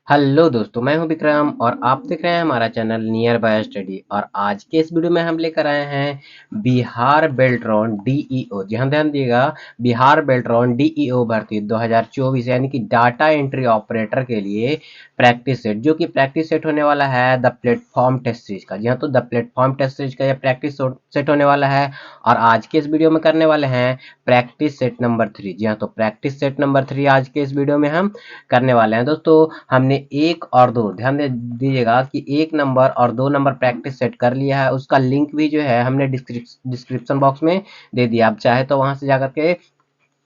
Hello दोस्तों, मैं हूं विक्रम और आप देख रहे हैं हमारा चैनल नियर बाय स्टडी। और आज के इस वीडियो में हम लेकर आए हैं बिहार बेल्ट्रॉन डीईओ। जी हाँ, ध्यान दिएगा, बिहार बेल्ट्रॉन डीईओ भर्ती 2024 यानी कि डाटा एंट्री ऑपरेटर के लिए प्रैक्टिस सेट, जो कि प्रैक्टिस सेट होने वाला है द प्लेटफॉर्म टेस्ट सीरीज का। जी हाँ, तो द प्लेटफॉर्म टेस्ट सीरीज का यह प्रैक्टिस सेट होने वाला है और आज के इस वीडियो में करने वाले हैं प्रैक्टिस सेट नंबर 3। जी हाँ, तो प्रैक्टिस सेट नंबर 3 आज के इस वीडियो में हम करने वाले हैं। दोस्तों, हमने एक और दो, ध्यान दे दीजिएगा कि 1 नंबर और 2 नंबर प्रैक्टिस सेट कर लिया है। उसका लिंक भी जो है हमने डिस्क्रिप्शन बॉक्स में दे दिया। आप चाहे तो वहां से जाकर के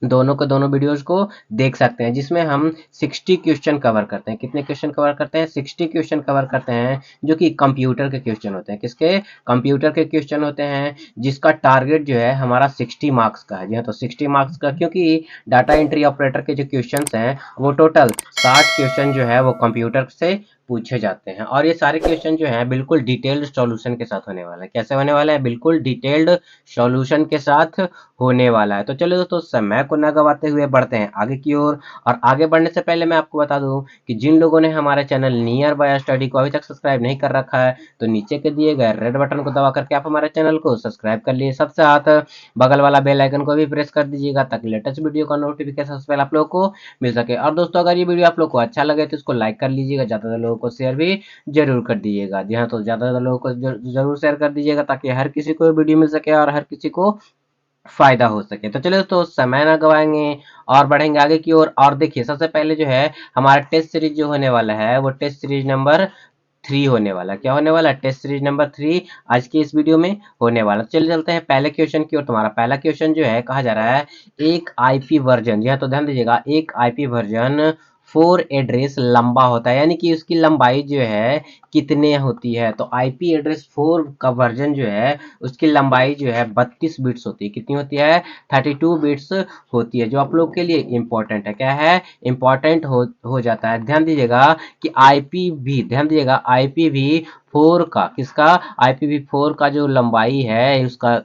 दोनों के दोनों वीडियोस को देख सकते हैं, जिसमें हम 60 क्वेश्चन कवर करते हैं। कितने क्वेश्चन कवर करते हैं? 60 क्वेश्चन कवर करते हैं, जो कि कंप्यूटर के क्वेश्चन होते हैं। किसके? कंप्यूटर के क्वेश्चन होते हैं, जिसका टारगेट जो है हमारा 60 मार्क्स का है। जी हाँ, तो 60 मार्क्स का, क्योंकि डाटा एंट्री ऑपरेटर के जो क्वेश्चन हैं वो टोटल 60 क्वेश्चन जो है वो कंप्यूटर से पूछे जाते हैं। और ये सारे क्वेश्चन जो हैं बिल्कुल डिटेल्ड सॉल्यूशन के साथ होने वाला है। कैसे होने वाला है? बिल्कुल डिटेल्ड सॉल्यूशन के साथ होने वाला है। तो चलो दोस्तों, समय को न गवाते हुए बढ़ते हैं आगे की ओर। और आगे बढ़ने से पहले मैं आपको बता दूं कि जिन लोगों ने हमारे चैनल नियर बाय स्टडी को अभी तक सब्सक्राइब नहीं कर रखा है, तो नीचे के दिए गए रेड बटन को दबा करके आप हमारे चैनल को सब्सक्राइब कर लिए। सबसे साथ बगल वाला बेल आइकन को भी प्रेस कर दीजिएगा, ताकि लेटेस्ट वीडियो का नोटिफिकेशन सबसे पहले आप लोगों को मिल सके। और दोस्तों, अगर ये वीडियो आप लोग को अच्छा लगे तो इसको लाइक कर लीजिएगा, ज़्यादा लोगों को शेयर भी जरूर कर दीजिएगा। जी हाँ, तो ज़्यादा लोगों को जरूर शेयर कर दीजिएगा, ताकि हर किसी को वीडियो मिल सके और हर किसी को फायदा हो सके। तो चलिए, तो समय ना गवाएंगे और बढ़ेंगे आगे की ओर। और देखिए, सबसे पहले जो है हमारा टेस्ट सीरीज जो होने वाला है वो टेस्ट सीरीज नंबर 3 होने वाला। क्या होने वाला? टेस्ट सीरीज नंबर 3 आज की इस वीडियो में होने वाला। चलिए चलते हैं पहले क्वेश्चन की ओर। तुम्हारा पहला क्वेश्चन जो है, कहा जा रहा है एक आईपी वर्जन। यह तो ध्यान दीजिएगा, एक आईपी वर्जन 4 एड्रेस लंबा होता है, यानी कि उसकी लंबाई जो है कितने होती है। तो आईपी एड्रेस 4 का वर्जन जो है उसकी लंबाई जो है 32 बिट्स होती है। कितनी होती है? 32 बिट्स होती है, जो आप लोग के लिए इंपॉर्टेंट है। क्या है? इंपॉर्टेंट हो जाता है। ध्यान दीजिएगा कि आईपीवी, ध्यान दीजिएगा IPv4 का, किसका? IPv4 का जो लंबाई है, उसका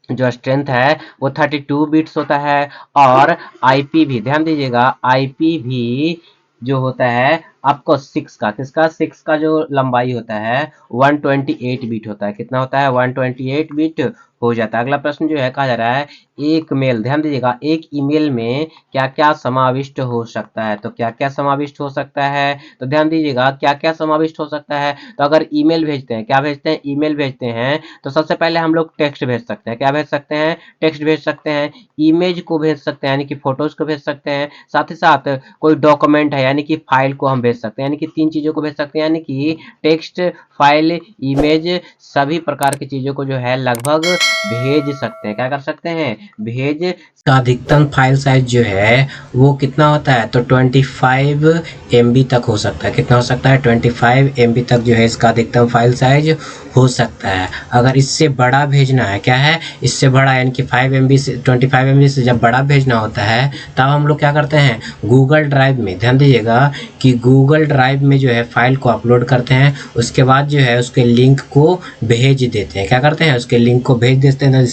जो स्ट्रेंथ है वो 32 बिट्स होता है। और आईपीवी, ध्यान दीजिएगा, आईपीवी जो होता है आपको 6 का, किसका? 6 का जो लंबाई होता है 128 बिट होता है। कितना होता है? 128 बिट हो जाता है। अगला प्रश्न जो है, कहा जा रहा है एक मेल, ध्यान दीजिएगा, एक ईमेल में क्या क्या समाविष्ट हो सकता है। तो क्या क्या समाविष्ट हो सकता है? तो ध्यान दीजिएगा, क्या क्या समाविष्ट हो सकता है। तो अगर ईमेल भेजते हैं, क्या भेजते हैं? ईमेल भेजते हैं, तो सबसे पहले हम लोग टेक्स्ट भेज सकते हैं। क्या भेज सकते हैं? टेक्स्ट भेज सकते हैं। इमेज को भेज सकते हैं, यानी कि फोटोज को भेज सकते हैं। साथ ही साथ कोई डॉक्यूमेंट है, यानी कि फाइल को हम भेज सकते हैं, यानी कि 3 चीजों को भेज सकते हैं, यानी कि टेक्स्ट, फाइल, इमेज, सभी प्रकार की चीजों को जो है लगभग भेज सकते हैं। क्या कर सकते हैं? भेज। का अधिकतम फाइल साइज जो है वो कितना होता है? तो 25 MB तक हो सकता है। कितना हो सकता है? 25 MB तक जो है इसका अधिकतम फाइल साइज हो सकता है। अगर इससे बड़ा भेजना है, क्या है? इससे बड़ा, यानी कि 5 MB से, 25 MB से जब बड़ा भेजना होता है, तब हम लोग क्या करते हैं? गूगल ड्राइव में, ध्यान दीजिएगा कि गूगल ड्राइव में जो है फाइल को अपलोड करते हैं। उसके बाद जो है उसके लिंक को भेज देते हैं। क्या करते हैं? उसके लिंक को भेज देते हैं।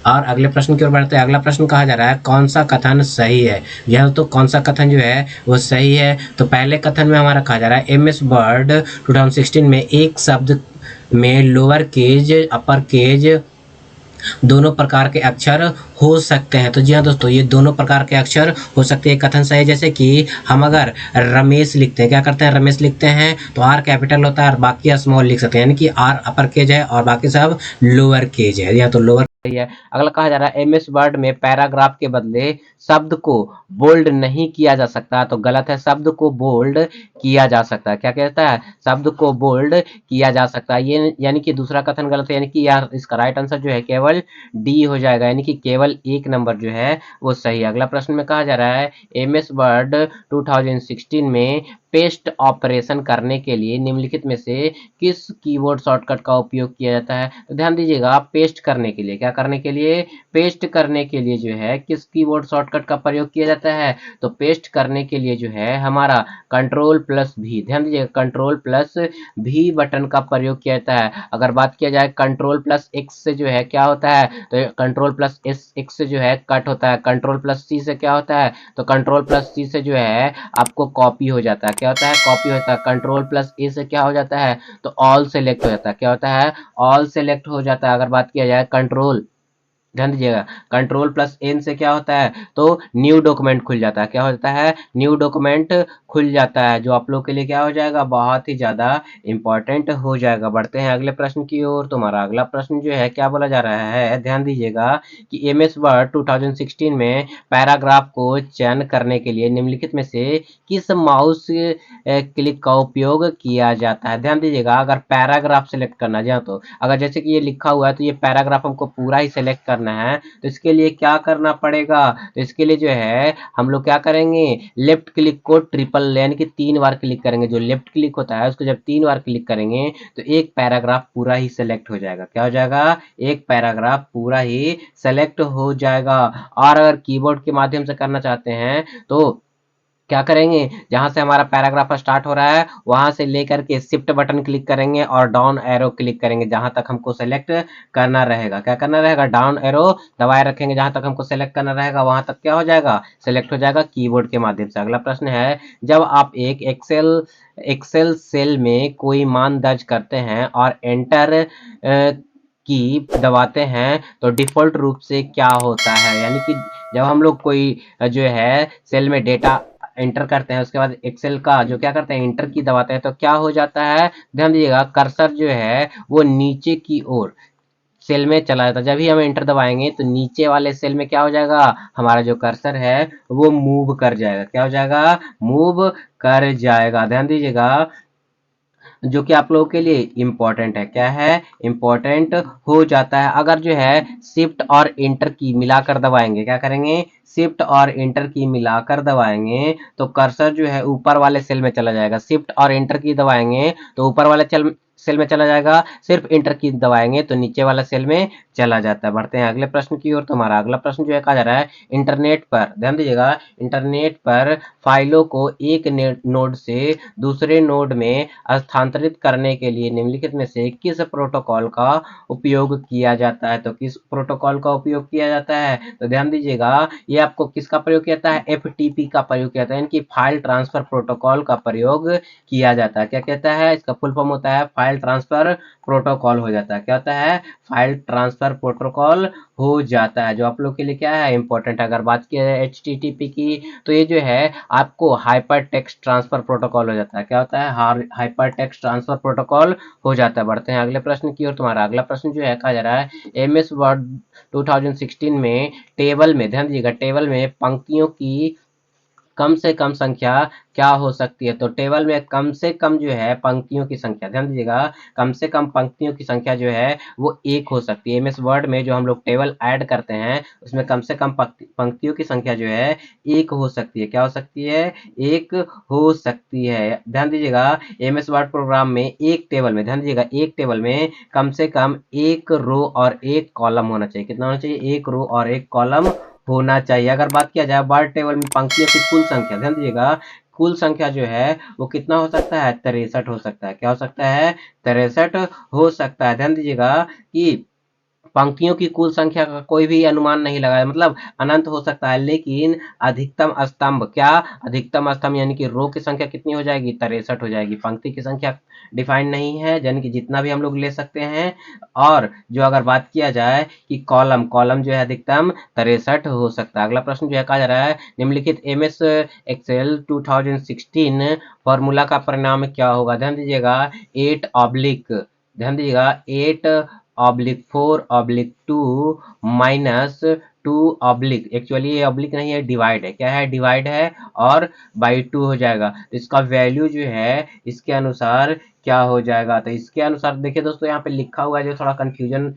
और अगले प्रश्न की ओर बढ़ते हैं। अगला प्रश्न कहा जा रहा है कौन सा कथन सही है। यह तो कौन सा कथन जो है वो सही है। तो पहले कथन में हमारा कहा जा रहा है एमएस वर्ड 2016 में एक शब्द में लोअर केज, अपर केज दोनों प्रकार के अक्षर हो सकते हैं। तो जी हाँ दोस्तों, ये दोनों प्रकार के अक्षर हो सकते हैं। कथन सही, जैसे कि हम अगर रमेश लिखते हैं, क्या करते हैं? रमेश लिखते हैं तो आर कैपिटल होता है और बाकी स्मॉल लिख सकते हैं, यानी कि आर अपर केज है और बाकी सब लोअर केज है। या तो लोअर है। अगला कहा जा रहा है एमएस वर्ड में पैराग्राफ के बदले शब्द को बोल्ड नहीं किया जा सकता। तो गलत है, शब्द को बोल्ड किया जा सकता है। क्या कहता है? शब्द को बोल्ड किया जा सकता है। ये यानी कि दूसरा कथन गलत है, यानी कि यार इसका राइट आंसर जो है केवल डी हो जाएगा, यानी कि केवल 1 नंबर जो है वो सही है। अगला प्रश्न में कहा जा रहा है एमएस वर्ड 2016 में पेस्ट ऑपरेशन करने के लिए निम्नलिखित में से किस कीबोर्ड शॉर्टकट का उपयोग किया जाता है। तो ध्यान दीजिएगा, पेस्ट करने के लिए, क्या करने के लिए? पेस्ट करने के लिए जो है किस कीबोर्ड शॉर्टकट का प्रयोग किया जाता है। तो पेस्ट करने के लिए जो है हमारा कंट्रोल+V, ध्यान दीजिएगा, कंट्रोल+V बटन का प्रयोग किया जाता है। अगर बात किया जाए कंट्रोल+X से जो है क्या होता है, तो कंट्रोल+X से जो है कट होता है। कंट्रोल+C से क्या होता है, तो कंट्रोल+C से जो है आपको कॉपी हो जाता है। क्या होता है, कॉपी होता है। कंट्रोल प्लस ए से क्या हो जाता है, तो ऑल सेलेक्ट हो जाता है। क्या होता है, ऑल सेलेक्ट हो जाता है। अगर बात किया जाए कंट्रोल, ध्यान दीजिएगा, कंट्रोल प्लस एन से क्या होता है, तो न्यू डॉक्यूमेंट खुल जाता है। क्या हो जाता है, न्यू डॉक्यूमेंट खुल जाता है, जो आप लोग के लिए क्या हो जाएगा, बहुत ही ज्यादा इंपॉर्टेंट हो जाएगा। बढ़ते हैं अगले प्रश्न की ओर। तुम्हारा अगला प्रश्न जो है क्या बोला जा रहा है, ध्यान दीजिएगा कि एम एस वर्ड 2016 में पैराग्राफ को चयन करने के लिए निम्नलिखित में से किस माउस क्लिक का उपयोग किया जाता है। ध्यान दीजिएगा, अगर पैराग्राफ सेलेक्ट करना चाहे तो, अगर जैसे कि ये लिखा हुआ है तो ये पैराग्राफ हमको पूरा ही सेलेक्ट करना है, तो इसके लिए क्या करना पड़ेगा, तो इसके लिए जो है हम लोग क्या करेंगे, लेफ्ट क्लिक को ट्रिपल यानी कि 3 बार क्लिक करेंगे। जो लेफ्ट क्लिक होता है उसको जब 3 बार क्लिक करेंगे तो एक पैराग्राफ पूरा ही सेलेक्ट हो जाएगा। क्या हो जाएगा, एक पैराग्राफ पूरा ही सेलेक्ट हो जाएगा। और अगर कीबोर्ड के माध्यम से करना चाहते हैं तो क्या करेंगे, जहां से हमारा पैराग्राफ स्टार्ट हो रहा है वहां से लेकर के शिफ्ट बटन क्लिक करेंगे और डाउन एरो क्लिक करेंगे जहां तक हमको सेलेक्ट करना रहेगा। क्या करना रहेगा, डाउन एरो दबाए रखेंगे, जहां तक हमको सेलेक्ट करना रहेगा वहां तक क्या हो जाएगा, सेलेक्ट हो जाएगा कीबोर्ड के माध्यम से। अगला प्रश्न है, जब आप एक एक्सेल एक्सेल सेल में कोई मान दर्ज करते हैं और एंटर की दबाते हैं तो डिफॉल्ट रूप से क्या होता है, यानी कि जब हम लोग कोई जो है सेल में डेटा एंटर करते हैं उसके बाद एक्सेल का जो क्या करते हैं, एंटर की दबाते हैं तो क्या हो जाता है, ध्यान दीजिएगा, कर्सर जो है वो नीचे की ओर सेल में चला जाता है। जब भी हम एंटर दबाएंगे तो नीचे वाले सेल में क्या हो जाएगा, हमारा जो कर्सर है वो मूव कर जाएगा। क्या हो जाएगा, मूव कर जाएगा। ध्यान दीजिएगा, जो कि आप लोगों के लिए इंपॉर्टेंट है, क्या है, इंपॉर्टेंट हो जाता है। अगर जो है शिफ्ट और इंटर की मिलाकर दबाएंगे, क्या करेंगे, शिफ्ट और इंटर की मिलाकर दबाएंगे तो कर्सर जो है ऊपर वाले सेल में चला जाएगा। शिफ्ट और इंटर की दबाएंगे तो ऊपर वाले सेल में चला जाएगा, सिर्फ इंटर की दबाएंगे तो नीचे वाला सेल में चला जाता है। बढ़ते हैं अगले प्रश्न की ओर। तुम्हारा अगला प्रश्न जो है कहा जा रहा है, इंटरनेट पर, ध्यान दीजिएगा, इंटरनेट पर फाइलों को एक नोड से दूसरे नोड में स्थानांतरित करने के लिए निम्नलिखित में से किस प्रोटोकॉल का उपयोग किया जाता है। तो किस प्रोटोकॉल का उपयोग किया जाता है, तो ध्यान दीजिएगा, ये आपको किसका प्रयोग किया जाता है, एफटीपी का प्रयोग किया जाता है, यानी कि फाइल ट्रांसफर प्रोटोकॉल का प्रयोग किया जाता है। क्या कहता है, इसका फुल फॉर्म होता है फाइल ट्रांसफर प्रोटोकॉल हो जाता है। क्या होता है, फाइल ट्रांसफर प्रोटोकॉल हो जाता है, जो आप लोग के लिए क्या है, इंपॉर्टेंट। अगर बात की जाए एचटीटीपी की तो ये जो है आपको हाइपर टेक्स्ट ट्रांसफर प्रोटोकॉल हो जाता है। क्या होता है, हाइपर टेक्स्ट ट्रांसफर प्रोटोकॉल हो जाता है। बढ़ते हैं अगले प्रश्न की ओर। तुम्हारा अगला प्रश्न जो है कहा जा रहा है, एमएस वर्ड 2016 में टेबल में, ध्यान दीजिएगा, टेबल में पंक्तियों की कम से कम संख्या क्या हो सकती है। तो टेबल में कम से कम जो है पंक्तियों की संख्या, ध्यान दीजिएगा, कम से कम पंक्तियों की संख्या जो है वो एक हो सकती है। एमएस वर्ड में जो हम लोग टेबल ऐड करते हैं उसमें कम से कम पंक्तियों की संख्या जो है एक हो सकती है। क्या हो सकती है, एक हो सकती है। ध्यान दीजिएगा, एमएस वर्ड प्रोग्राम में एक टेबल में, ध्यान दीजिएगा, एक टेबल में कम से कम एक रो और एक कॉलम होना चाहिए। कितना होना चाहिए, एक रो और एक कॉलम होना चाहिए। अगर बात किया जाए वर्ड टेबल में पंक्तियों की कुल संख्या, ध्यान दीजिएगा, कुल संख्या जो है वो कितना हो सकता है, 63 हो सकता है। क्या हो सकता है, 63 हो सकता है। ध्यान दीजिएगा कि पंक्तियों की कुल संख्या का कोई भी अनुमान नहीं लगाया, मतलब अनंत हो सकता है, लेकिन अधिकतम स्तंभ, क्या, अधिकतम स्तंभ यानी कि रो की संख्या कितनी हो जाएगी, 63 हो जाएगी। पंक्ति की संख्या डिफाइन नहीं है, यानी कि जितना भी हम लोग ले सकते हैं। और जो अगर बात किया जाए कि कॉलम, कॉलम जो है अधिकतम 63 हो सकता है। अगला प्रश्न जो है कहा जा रहा है, निम्नलिखित एमएस एक्सेल 2016 फॉर्मूला का परिणाम क्या होगा। ध्यान दीजिएगा, 8 ऑब्लिक, ध्यान दीजिएगा, 8/4/2 माइनस 2 ऑब्लिक, एक्चुअली ये ऑब्लिक नहीं है, डिवाइड है। क्या है, डिवाइड है, और बाई 2 हो जाएगा। तो इसका वैल्यू जो है इसके अनुसार क्या हो जाएगा, तो इसके अनुसार देखिए दोस्तों, यहाँ पे लिखा हुआ है जो थोड़ा कंफ्यूजन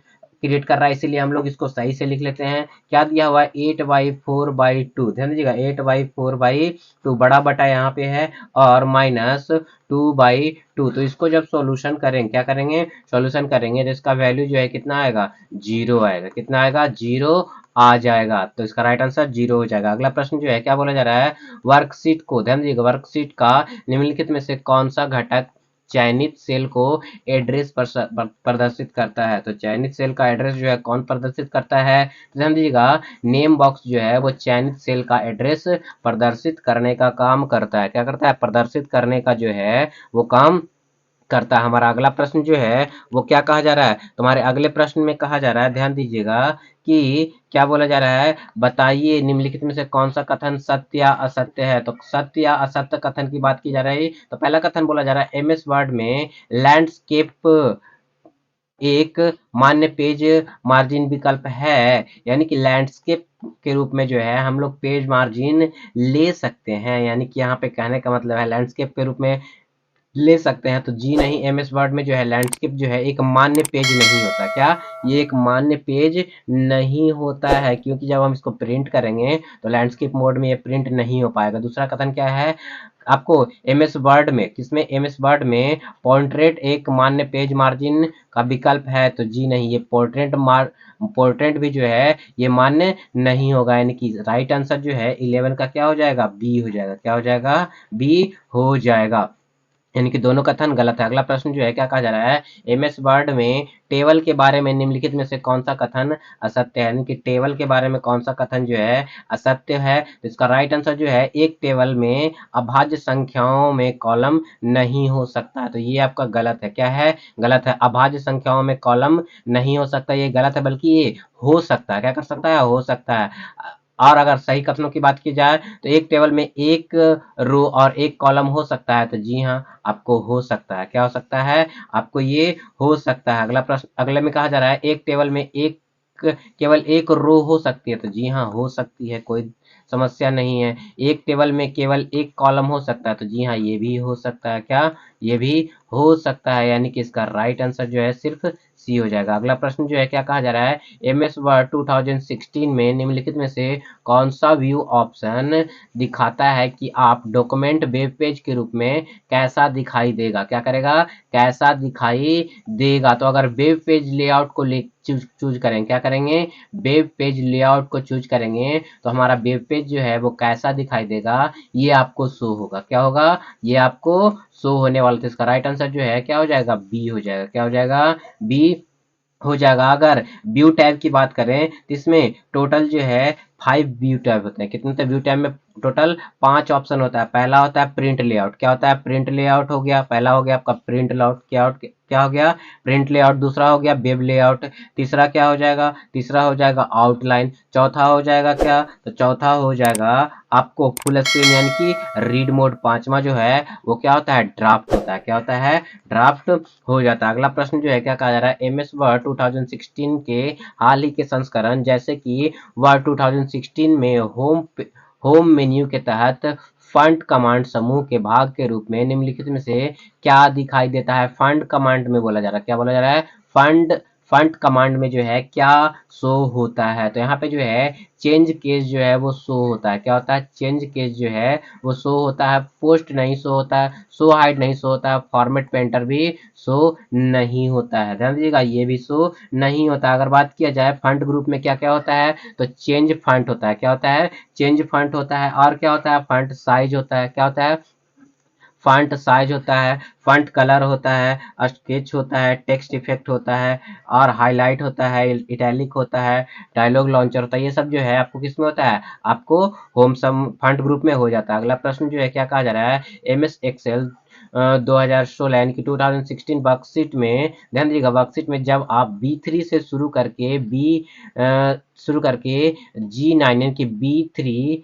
क्रिएट कर रहा है, इसीलिए हम लोग इसको सही से लिख लेते हैं। क्या दिया हुआ है, 8/4/2, ध्यान दीजिएगा, 8/4/2 बड़ा बटा यहाँ पे है, और माइनस 2/2। तो इसको जब सॉल्यूशन करेंगे, क्या करेंगे, सॉल्यूशन करेंगे तो इसका वैल्यू जो है कितना आएगा, 0 आएगा। कितना आएगा, 0 आ जाएगा। तो इसका राइट आंसर 0 हो जाएगा। अगला प्रश्न जो है क्या बोला जा रहा है, वर्कशीट को, ध्यान दीजिएगा, वर्कशीट का निम्नलिखित में से कौन सा घटक चयनित सेल को एड्रेस प्रदर्शित करता है। तो चयनित सेल का एड्रेस जो है कौन प्रदर्शित करता है, तो ध्यान दीजिएगा नेम बॉक्स जो है वो चयनित सेल का एड्रेस प्रदर्शित करने का काम करता है। क्या करता है, प्रदर्शित करने का जो है वो काम करता है। हमारा अगला प्रश्न जो है वो क्या कहा जा रहा है, तुम्हारे अगले प्रश्न में कहा जा रहा है, ध्यान दीजिएगा कि क्या बोला जा रहा है, बताइए निम्नलिखित में से कौन सा कथन सत्य या असत्य है। तो सत्य या असत्य कथन की बात की जा रही है। तो पहला कथन बोला जा रहा है एमएस वर्ड में लैंडस्केप एक मान्य पेज मार्जिन विकल्प है, यानी कि लैंडस्केप के रूप में जो है हम लोग पेज मार्जिन ले सकते हैं, यानी कि यहाँ पे कहने का मतलब है लैंडस्केप के रूप में ले सकते हैं। तो जी नहीं, एमएस वर्ड में जो है लैंडस्केप जो है एक मान्य पेज नहीं होता। क्या, ये एक मान्य पेज नहीं होता है, क्योंकि जब हम इसको प्रिंट करेंगे तो लैंडस्केप मोड में ये प्रिंट नहीं हो पाएगा। दूसरा कथन क्या है, आपको एमएस वर्ड में, किसमें, एमएस वर्ड में पोर्ट्रेट एक मान्य पेज मार्जिन का विकल्प है। तो जी नहीं, ये पोर्ट्रेट भी जो है ये मान्य नहीं होगा, यानी कि राइट आंसर जो है 11 का क्या हो जाएगा, बी हो जाएगा। क्या हो जाएगा, बी हो जाएगा, यानी कि दोनों कथन गलत है। अगला प्रश्न जो है क्या कहा जा रहा है, एमएस वर्ड में टेबल के बारे में निम्नलिखित में से कौन सा कथन असत्य है, यानी कि टेबल के बारे में कौन सा कथन जो है असत्य है। तो इसका राइट आंसर जो है, एक टेबल में अभाज्य संख्याओं में कॉलम नहीं हो सकता। तो ये आपका गलत है। क्या है, गलत है, अभाज्य संख्याओं में कॉलम नहीं हो सकता, ये गलत है, बल्कि ये हो सकता है। क्या कर सकता है, हो सकता है। और अगर सही कथनों की बात की जाए तो एक टेबल में एक रो और एक कॉलम हो सकता है। तो जी हाँ, आपको हो सकता है। क्या हो सकता है, आपको ये हो सकता है। अगला प्रश्न, अगले में कहा जा रहा है एक टेबल में एक केवल एक रो हो सकती है। तो जी हाँ, हो सकती है, कोई समस्या नहीं है। एक टेबल में केवल एक कॉलम हो सकता है। तो जी हाँ, ये भी हो सकता है। क्या, ये भी हो सकता है, यानी कि इसका राइट आंसर जो है सिर्फ सी हो जाएगा। अगला प्रश्न जो है क्या कहा जा रहा है, एमएस वर्ड 2016 में निम्नलिखित में से कौन सा व्यू ऑप्शन दिखाता है कि आप डॉक्यूमेंट वेब पेज के रूप में कैसा दिखाई देगा। क्या करेगा, कैसा दिखाई देगा। तो अगर वेब पेज लेआउट को ले चूज करेंगे, क्या करेंगे, वेब पेज लेआउट को चूज करेंगे, तो हमारा वेब पेज जो है वो कैसा दिखाई देगा, ये आपको शो होगा। क्या होगा, ये आपको शो होने वाला। तो इसका राइट आंसर जो है क्या हो जाएगा, बी हो जाएगा। क्या हो जाएगा, बी हो जाएगा। अगर व्यू टैब की बात करें तो इसमें टोटल जो है 5 व्यू टैब होते हैं। कितने होते हैं व्यू टैब में, टोटल 5 ऑप्शन होता है। पहला होता है प्रिंट लेआउट। क्या होता है, प्रिंट लेआउट हो गया, पहला हो गया आपका प्रिंट लेआउट। क्या हो गया, प्रिंट लेआउट। दूसरा हो गया वेब लेआउट। तीसरा क्या हो जाएगा, तीसरा हो जाएगा आउटलाइन। चौथा हो जाएगा क्या, तो चौथा हो जाएगा आपको फुल स्क्रीन यानी कि रीड मोड। पांचवा जो है वो क्या होता है, ड्राफ्ट होता है। क्या होता है, ड्राफ्ट हो जाता है। अगला प्रश्न जो है क्या कहा जा रहा है, एमएस वर्ड 2016 के हाल ही के संस्करण जैसे कि वर्ड 2016 में होम मेन्यू के तहत फंड कमांड समूह के भाग के रूप में निम्नलिखित में से क्या दिखाई देता है। फंड कमांड में बोला जा रहा है, क्या बोला जा रहा है, फंड फंड कमांड में जो है क्या शो होता है। तो यहाँ पे जो है चेंज केस जो है वो शो होता है। क्या होता है, चेंज केस जो है वो शो होता है। पोस्ट नहीं शो होता है, शो हाइड नहीं शो होता है, फॉर्मेट पेंटर भी शो नहीं होता है। ध्यान दीजिएगा, ये भी शो नहीं होता है। अगर बात किया जाए फंड ग्रुप में क्या क्या होता है, तो चेंज फंड होता है। क्या होता है, चेंज फंड होता है। और क्या होता है, फंट साइज होता है। क्या होता है, फंट साइज होता है, फंट कलर होता है, स्केच होता है, टेक्स्ट इफेक्ट होता है, और हाईलाइट होता है, इटैलिक होता है, डायलॉग लॉन्चर होता है। ये सब जो है आपको किस में होता है, आपको होम सम फंट ग्रुप में हो जाता है। अगला प्रश्न जो है क्या कहा जा रहा है, एमएस एक्सेल 2016 यानी कि 2016 वर्कशीट में, ध्यान दीजिएगा वर्कशीट में जब आप B3 से शुरू करके G9 यानी कि B3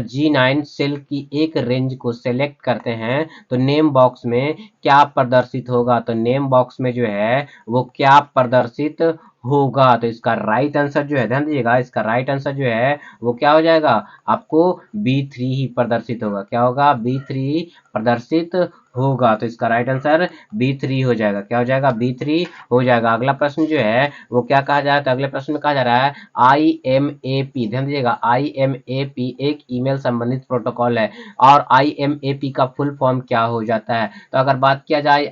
G9 सेल की एक रेंज को सेलेक्ट करते हैं तो नेम बॉक्स में क्या प्रदर्शित होगा। तो नेम बॉक्स में जो है वो क्या प्रदर्शित होगा। तो इसका राइट आंसर जो है, ध्यान दीजिएगा, इसका राइट आंसर जो है वो क्या हो जाएगा, आपको B3 ही प्रदर्शित होगा। क्या होगा, B3 प्रदर्शित होगा। तो इसका राइट आंसर B3 हो जाएगा। क्या हो जाएगा, B3 हो जाएगा। अगला प्रश्न जो है वो क्या कहा जा रहा है, तो अगले प्रश्न में कहा जा रहा है IMAP, ध्यान दीजिएगा IMAP एक ईमेल संबंधित प्रोटोकॉल है, और IMAP का फुल फॉर्म क्या हो जाता है। तो अगर बात किया जाए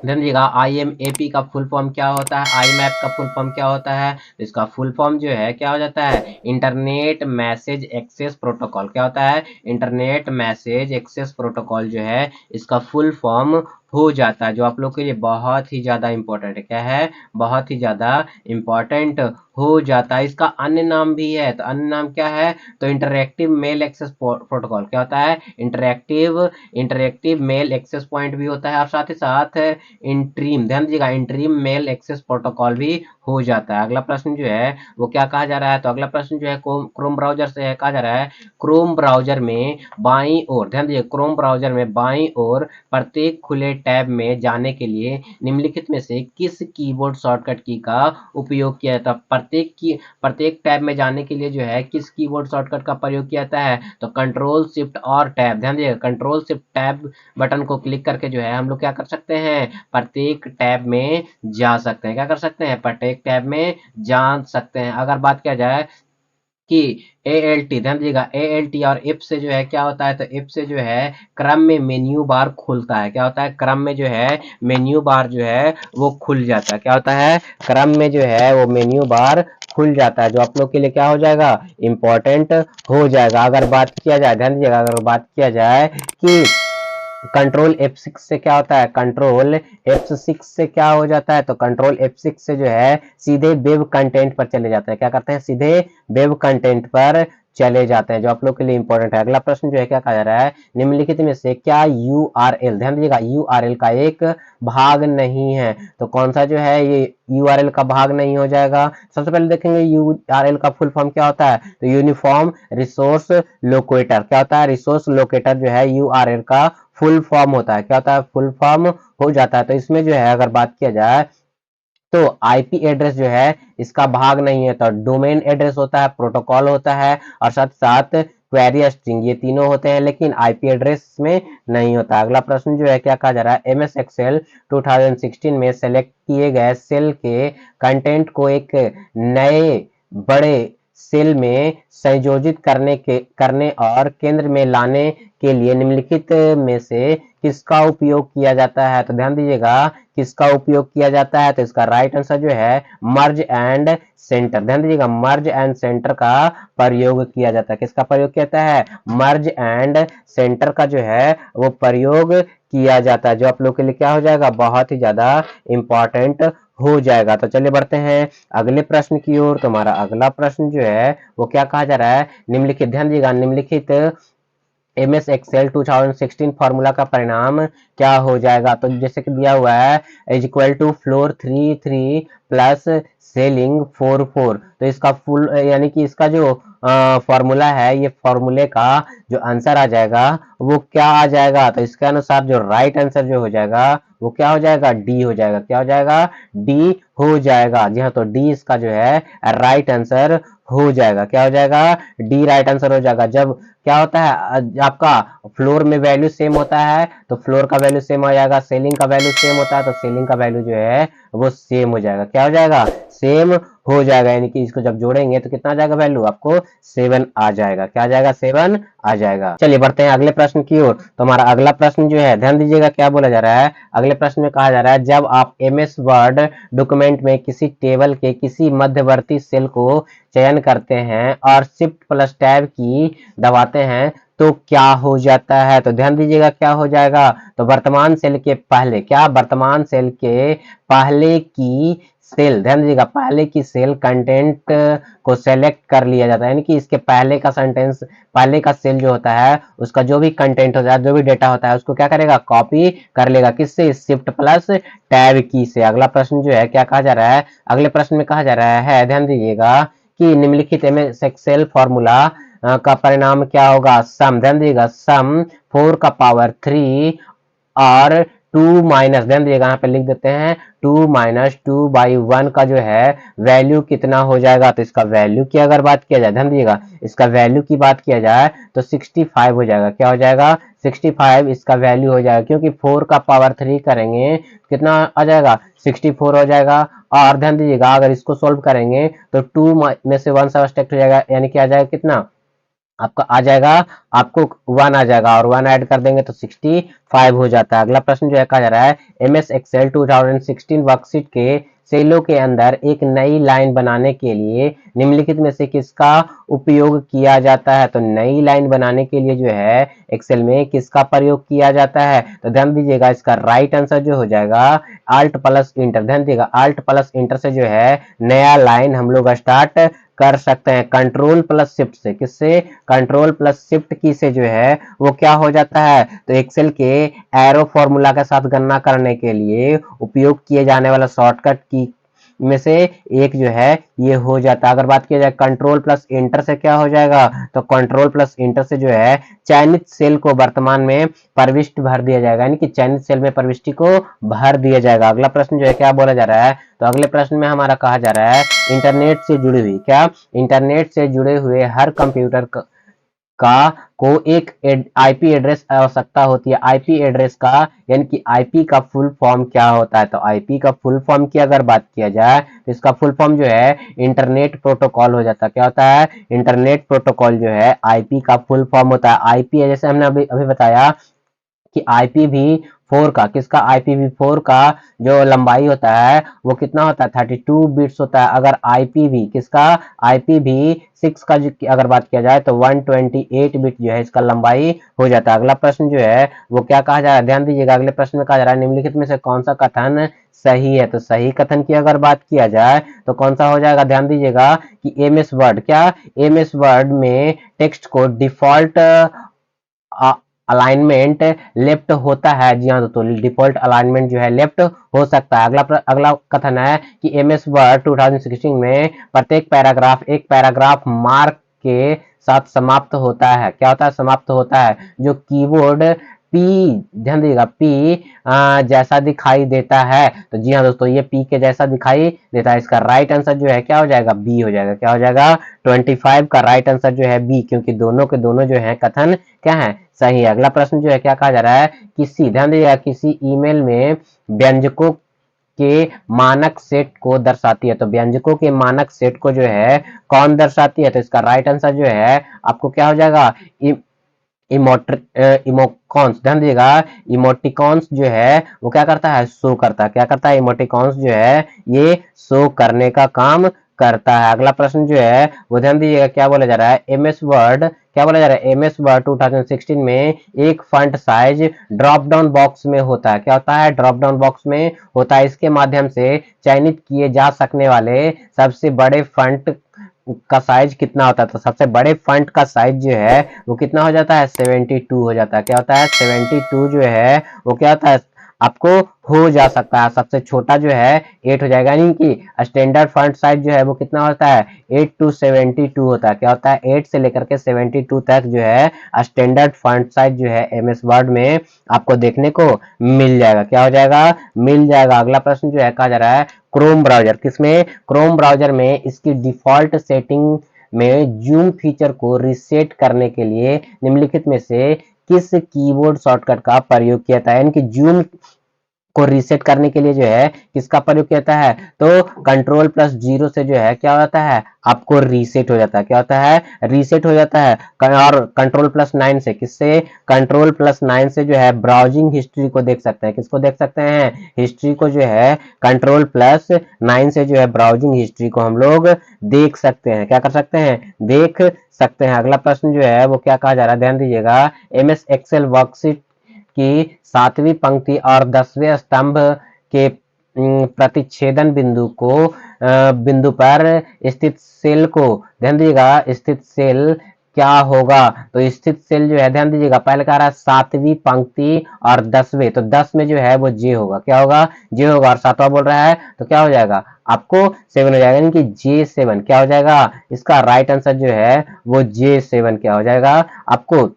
ध्यान दीजिएगा IMAP का फुल फॉर्म क्या होता है, IMAP का फुल फॉर्म क्या होता है, तो इसका फुल फॉर्म जो है क्या हो जाता है, इंटरनेट मैसेज एक्सेस प्रोटोकॉल। क्या होता है, इंटरनेट मैसेज एक्सेस प्रोटोकॉल जो है इसका फुल फॉर्म हो जाता है, जो आप लोग के लिए बहुत ही ज्यादा इंपॉर्टेंट है। क्या है, बहुत ही ज्यादा इंपॉर्टेंट हो जाता है। इसका अन्य नाम भी है, तो अन्य नाम क्या है, तो इंटरएक्टिव मेल एक्सेस प्रोटोकॉल। क्या होता है, इंटरएक्टिव मेल एक्सेस पॉइंट भी होता है, और साथ ही साथ इंट्रीम, ध्यान दीजिएगा, इंट्रीम मेल एक्सेस प्रोटोकॉल भी हो जाता है। अगला प्रश्न जो है वो क्या कहा जा रहा है, तो अगला प्रश्न जो है क्रोम ब्राउजर से है। कहा जा रहा है क्रोम ब्राउजर में बाईं ओर, ध्यान दीजिए, क्रोम ब्राउजर में बाईं ओर प्रत्येक खुले टैब में जाने के लिए निम्नलिखित में से किस कीबोर्ड शॉर्टकट की का उपयोग किया जाता है। प्रत्येक टैब में जाने के लिए जो है किस कीबोर्ड शॉर्टकट का प्रयोग किया जाता है, तो कंट्रोल शिफ्ट और टैब। ध्यान दीजिए, कंट्रोल शिफ्ट टैब बटन को क्लिक करके जो है हम लोग क्या कर सकते हैं, प्रत्येक टैब में जा सकते हैं। क्या कर सकते हैं, प्रत्येक टैब में जा सकते हैं। अगर बात किया जाए कि ALT, ध्यान दीजिएगा, ALT और इफ से जो है क्या होता है, तो इफ से जो है क्रम में मेन्यू बार खुलता है। क्या होता है, क्रम में जो है मेन्यू बार जो है वो खुल जाता है। क्या होता है, क्रम में जो है वो मेन्यू बार खुल जाता है, जो आप लोग के लिए क्या हो जाएगा, इंपॉर्टेंट हो जाएगा। अगर बात किया जाए, ध्यान दीजिएगा, अगर बात किया जाए कि कंट्रोल F6 से क्या होता है, कंट्रोल F6 से क्या हो जाता है, तो कंट्रोल F6 से जो है सीधे वेब कंटेंट पर चले जाते हैं। क्या करते हैं, सीधे वेब कंटेंट पर चले जाते हैं, जो आप लोग के लिए इंपॉर्टेंट है। अगला प्रश्न जो है क्या कहा जा रहा है, निम्नलिखित में से क्या URL, ध्यान दीजिएगा, URL का एक भाग नहीं है, तो कौन सा जो है ये URL का भाग नहीं हो जाएगा। सबसे पहले देखेंगे URL का फुल फॉर्म क्या होता है, तो यूनिफॉर्म रिसोर्स लोकेटर। क्या होता है, रिसोर्स लोकेटर जो है URL का फुल फॉर्म होता है। क्या होता है, फुल फॉर्म हो जाता है। तो इसमें जो है अगर बात किया जाए तो आईपी एड्रेस जो है इसका भाग नहीं है, तो डोमेन एड्रेस होता है, प्रोटोकॉल होता है, और साथ साथ क्वेरी स्ट्रिंग, ये तीनों होते हैं, लेकिन आईपी एड्रेस में नहीं होता। अगला प्रश्न जो है क्या कहा जा रहा है, MS एक्सेल 2016 में सेलेक्ट किए गए सेल के कंटेंट को एक नए बड़े सेल में संयोजित करने और केंद्र में लाने के लिए निम्नलिखित में से किसका उपयोग किया जाता है, तो ध्यान दीजिएगा, किसका उपयोग किया जाता है, तो इसका राइट आंसर जो है मर्ज एंड सेंटर। ध्यान दीजिएगा, मर्ज एंड सेंटर का प्रयोग किया जाता है। किसका प्रयोग किया जाता है, मर्ज एंड सेंटर का जो है वो प्रयोग किया जाता है, जो आप लोग के लिए क्या हो जाएगा, बहुत ही ज्यादा इंपॉर्टेंट हो जाएगा। तो चलिए बढ़ते हैं अगले प्रश्न की ओर। तुम्हारा अगला प्रश्न जो है वो क्या कहा जा रहा है, निम्नलिखित, ध्यान दीजिएगा, निम्नलिखित MS एक्सेल 2016 फॉर्मूला का परिणाम क्या हो जाएगा, तो जैसे कि दिया हुआ है is equal to floor 3 plus ceiling 4, तो इसका फुल यानी कि इसका जो फॉर्मूला है, ये फॉर्मूले का जो आंसर आ जाएगा वो क्या आ जाएगा, तो इसके अनुसार जो राइट आंसर जो हो जाएगा वो क्या हो जाएगा, डी हो जाएगा। क्या हो जाएगा, डी हो जाएगा। जी हाँ, तो डी इसका जो है राइट आंसर हो जाएगा। क्या हो जाएगा, डी राइट आंसर हो जाएगा। जब क्या होता है आपका फ्लोर में वैल्यू सेम होता है, तो फ्लोर का वैल्यू सेम हो जाएगा, सेलिंग का वैल्यू सेम होता है, तो सेलिंग का वैल्यू जो है वो सेम हो जाएगा। क्या हो जाएगा, सेम हो जाएगा, यानी कि इसको जब जोड़ेंगे तो कितना आ जाएगा वैल्यू, आपको 7 आ जाएगा। क्या आ जाएगा, 7 आ जाएगा। चलिए बढ़ते हैं अगले प्रश्न की ओर। तो हमारा अगला प्रश्न जो है, ध्यान दीजिएगा क्या बोला जा रहा है, अगले प्रश्न में कहा जा रहा है जब आप MS वर्ड डॉक्यूमेंट में किसी टेबल के किसी मध्यवर्ती सेल को चयन करते हैं और शिफ्ट प्लस टैब की दबाते हैं तो क्या हो जाता है, तो ध्यान दीजिएगा क्या हो जाएगा, तो वर्तमान सेल के पहले, क्या, वर्तमान सेल के पहले की सेल, ध्यान दीजिएगा, पहले की सेल कंटेंट को सेलेक्ट कर लिया जाता है, यानी कि इसके पहले का सेंटेंस, पहले का सेल जो होता है उसका जो भी कंटेंट होता है, जो भी डेटा होता है, उसको क्या करेगा, कॉपी कर लेगा, किससे, शिफ्ट प्लस टैब की से। अगला प्रश्न जो है क्या कहा जा रहा है, अगले प्रश्न में कहा जा रहा है, ध्यान दीजिएगा कि निम्नलिखित में एक्सेल फॉर्मूला का परिणाम क्या होगा, सम, ध्यान दीजिएगा, सम 4 का पावर 3 और 2 माइनस, ध्यान दीजिएगा यहाँ पे लिख देते हैं 2 माइनस 2/1 का जो है वैल्यू कितना हो जाएगा, तो इसका वैल्यू की अगर बात किया जाए, ध्यान दीजिएगा, इसका वैल्यू की बात किया जाए तो 65 हो जाएगा। क्या हो जाएगा, 65 इसका वैल्यू हो जाएगा, क्योंकि 4 का पावर 3 करेंगे कितना आ जाएगा, 64 हो जाएगा। और ध्यान दीजिएगा अगर इसको सोल्व करेंगे तो 2 में से 1 सब्ट्रैक्ट हो जाएगा, यानी कि आ जाएगा कितना, आपका आ जाएगा, आपको 1 आ जाएगा और 1 ऐड कर देंगे तो 65 हो जाता है। अगला प्रश्न जो है कहा जा रहा है एमएस एक्सेल 2016 वर्कशीट के सेलों के अंदर एक नई लाइन बनाने के लिए निम्नलिखित में से किसका उपयोग किया जाता है। तो नई लाइन बनाने के लिए जो है एक्सेल में किसका प्रयोग किया जाता है, तो ध्यान दीजिएगा इसका राइट आंसर जो हो जाएगा आल्ट प्लस इंटर। ध्यान दीजिएगा आल्ट प्लस इंटर से जो है नया लाइन हम लोग स्टार्ट कर सकते हैं। कंट्रोल प्लस शिफ्ट से, किससे, कंट्रोल प्लस शिफ्ट की से जो है वो क्या हो जाता है, तो एक्सेल के एरो फॉर्मूला के साथ गणना करने के लिए उपयोग किए जाने वाला शॉर्टकट की में से एक जो है ये हो जाता है। अगर बात किया जाए कंट्रोल प्लस इंटर से क्या हो जाएगा, तो कंट्रोल प्लस इंटर से जो है चयनित सेल को वर्तमान में प्रविष्टि भर दिया जाएगा, यानी कि चयनित सेल में प्रविष्टि को भर दिया जाएगा। अगला प्रश्न जो है क्या बोला जा रहा है, तो अगले प्रश्न में हमारा कहा जा रहा है इंटरनेट से जुड़ी हुई, क्या, इंटरनेट से जुड़े हुए हर कंप्यूटर का को एक आईपी एड्रेस आवश्यकता होती है। आईपी एड्रेस का यानी कि आईपी का फुल फॉर्म क्या होता है, तो आईपी का फुल फॉर्म की अगर बात किया जाए तो इसका फुल फॉर्म जो है इंटरनेट प्रोटोकॉल हो जाता है। क्या होता है, इंटरनेट प्रोटोकॉल जो है आईपी का फुल फॉर्म होता है। आईपी जैसे हमने अभी बताया कि IPv4 का, किसका, IPv4 का जो लंबाई होता है वो कितना होता है, 32 बिट्स होता है। अगर IPv किसका, IPv6 का अगर बात किया जाए तो 128 बिट जो है इसका लंबाई हो जाता है। अगला प्रश्न जो है वो क्या कहा जा रहा है, ध्यान दीजिएगा अगले प्रश्न में कहा जा रहा है निम्नलिखित में से कौन सा कथन सही है। तो सही कथन की अगर बात किया जाए तो कौन सा हो जाएगा, ध्यान दीजिएगा कि एमएस वर्ड, क्या, एमएस वर्ड में टेक्स्ट को डिफॉल्ट अलाइनमेंट लेफ्ट होता है। जी हाँ दोस्तों, डिफॉल्ट अलाइनमेंट जो है लेफ्ट हो सकता है। अगला कथन है कि एमएस वर्ड 2016 में प्रत्येक पैराग्राफ एक पैराग्राफ मार्क के साथ समाप्त होता है। क्या होता है, समाप्त होता है। जो कीबोर्ड पी, ध्यान दीजिएगा पी जैसा दिखाई देता है। तो जी हाँ दोस्तों, ये पी के जैसा दिखाई देता है। इसका राइट आंसर जो है क्या हो जाएगा, बी हो जाएगा। क्या हो जाएगा, 25 का राइट आंसर जो है बी, क्योंकि दोनों के दोनों जो है कथन क्या है, सही है। अगला प्रश्न जो है क्या कहा जा रहा है, किसी, ध्यान दीजिएगा, किसी ईमेल में व्यंजकों के मानक सेट को दर्शाती है। तो व्यंजकों के मानक सेट को जो है कौन दर्शाती है, तो इसका राइट आंसर जो है आपको क्या हो जाएगा, इमोकॉन्स। ध्यान दीजिएगा इमोटिकॉन्स जो है वो क्या करता है, शो करता है। क्या करता है, इमोटिकॉन्स जो है ये शो करने का काम करता है। अगला प्रश्न जो है वो ध्यान दीजिएगा क्या बोला जा रहा है, एमएस वर्ड, क्या बोला जा रहा है, एमएस वर्ड 2016 में एक font size drop down box में होता है। क्या होता है, ड्रॉप डाउन बॉक्स में होता है। इसके माध्यम से चयनित किए जा सकने वाले सबसे बड़े फंट का साइज कितना होता है, तो सबसे बड़े फंट का साइज जो है वो कितना हो जाता है, 72 हो जाता है। क्या होता है, 72 जो है वो क्या होता है आपको हो जा सकता है। सबसे छोटा जो है 8 हो जाएगा, यानी कि स्टैंडर्ड फंट साइज जो है वो कितना होता है, 8 to 72 होता है। क्या होता है, 8 से लेकर के 72 तक जो है स्टैंडर्ड फंट साइज जो है एमएस वर्ड में आपको देखने को मिल जाएगा। क्या हो जाएगा, मिल जाएगा। अगला प्रश्न जो है कहा जा रहा है क्रोम ब्राउजर, किसमें, क्रोम ब्राउजर में इसकी डिफॉल्ट सेटिंग में जूम फीचर को रीसेट करने के लिए निम्नलिखित में से किस कीबोर्ड शॉर्टकट का प्रयोग किया था। यानी कि जूम को रीसेट करने के लिए जो है किसका प्रयोग किया जाता है, तो कंट्रोल प्लस जीरो से जो है क्या होता है आपको रीसेट हो जाता है। क्या होता है, रीसेट हो जाता है। और कंट्रोल प्लस 9 से, किससे, कंट्रोल प्लस 9 से जो है ब्राउजिंग हिस्ट्री को देख सकते हैं। किसको देख सकते हैं, हिस्ट्री को जो है कंट्रोल प्लस 9 से जो है ब्राउजिंग हिस्ट्री को हम लोग देख सकते हैं। क्या कर सकते हैं, देख सकते हैं। अगला प्रश्न जो है वो क्या कहा जा रहा है, ध्यान दीजिएगा एमएस एक्सेल वर्कशीट की 7वीं पंक्ति और 10वें स्तंभ के प्रतिच्छेदन बिंदु पर स्थित सेल को, ध्यान दीजिएगा स्थित सेल क्या होगा, तो स्थित सेल जो है ध्यान दीजिएगा पहले कह रहा है 7वीं पंक्ति और 10वें, तो 10 में जो है वो जे होगा। क्या होगा, जे होगा। और 7वां बोल रहा है तो क्या हो जाएगा आपको 7 हो जाएगा, यानी कि J7 क्या हो जाएगा, इसका राइट आंसर जो है वो J7 क्या हो जाएगा आपको,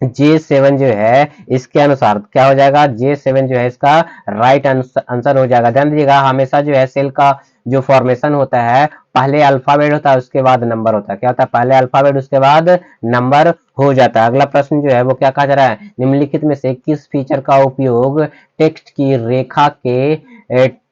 J7 जो है इसके अनुसार क्या हो जाएगा, J7 जो है इसका राइट आंसर हो जाएगा। ध्यान दीजिएगा हमेशा जो है सेल का जो फॉर्मेशन होता है पहले अल्फाबेट होता है उसके बाद नंबर होता है। क्या होता है, पहले अल्फाबेट उसके बाद नंबर हो जाता है। अगला प्रश्न जो है वो क्या कहा जा रहा है, निम्नलिखित में से किस फीचर का उपयोग टेक्स्ट की रेखा के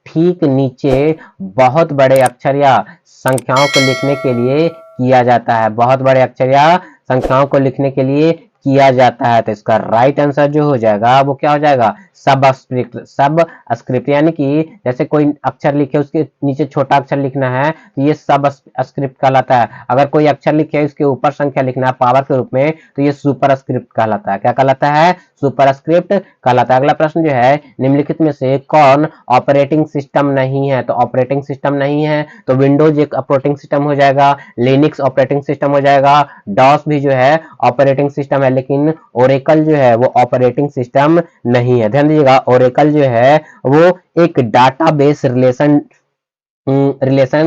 ठीक नीचे बहुत बड़े अक्षर या संख्याओं को लिखने के लिए किया जाता है। बहुत बड़े अक्षर या संख्याओं को लिखने के लिए किया जाता है। तो इसका राइट आंसर जो हो जाएगा वो क्या हो जाएगा, सब स्क्रिप्ट, यानी कि जैसे कोई अक्षर लिखे उसके नीचे छोटा अक्षर लिखना है तो ये सब स्क्रिप्ट कहलाता है। अगर कोई अक्षर लिखे उसके ऊपर संख्या लिखना है पावर के रूप में तो ये सुपर स्क्रिप्ट कहलाता है। क्या कहलाता है, सुपर स्क्रिप्ट कहलाता है। अगला प्रश्न जो है, निम्नलिखित में से कौन ऑपरेटिंग सिस्टम नहीं है। तो ऑपरेटिंग सिस्टम नहीं है तो विंडोज एक ऑपरेटिंग सिस्टम हो जाएगा, लिनक्स ऑपरेटिंग सिस्टम हो जाएगा, डॉस भी जो है ऑपरेटिंग सिस्टम है, लेकिन ओरेकल जो है वो ऑपरेटिंग सिस्टम नहीं है। ध्यान दीजिएगा, ओरेकल जो है वो एक डाटाबेस रिलेशन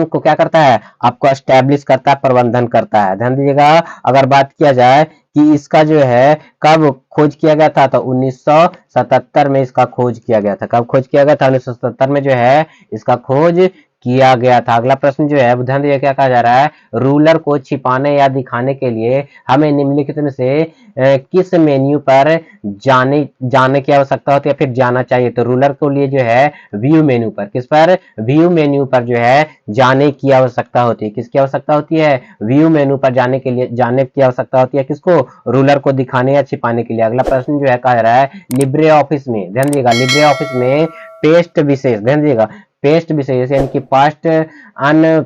को क्या करता है, आपको एस्टेब्लिश करता है, प्रबंधन करता है। ध्यान दीजिएगा, अगर बात किया जाए कि इसका जो है कब खोज किया गया था तो 1977 में इसका खोज किया गया था। कब खोज किया गया था, 1977 में जो है इसका खोज किया गया था। अगला प्रश्न जो है ध्यान दीजिए क्या कहा जा रहा है, रूलर को छिपाने या दिखाने के लिए हमें निम्नलिखित में से किस मेन्यू पर जाने की आवश्यकता होती है, फिर जाना चाहिए। तो रूलर के लिए जो है व्यू मेन्यू पर, किस पर, व्यू मेन्यू पर जो है जाने की आवश्यकता होती है। किसकी आवश्यकता होती है, व्यू मेन्यू पर जाने के लिए, जाने की आवश्यकता होती है किसको, रूलर को दिखाने या छिपाने के लिए। अगला प्रश्न जो है कहा जा रहा है, लिब्रे ऑफिस में, ध्यान दीजिएगा, लिब्रे ऑफिस में पेस्ट विशेष, ध्यान दीजिएगा, पेस्ट विशेष यानी कि पास्ट अन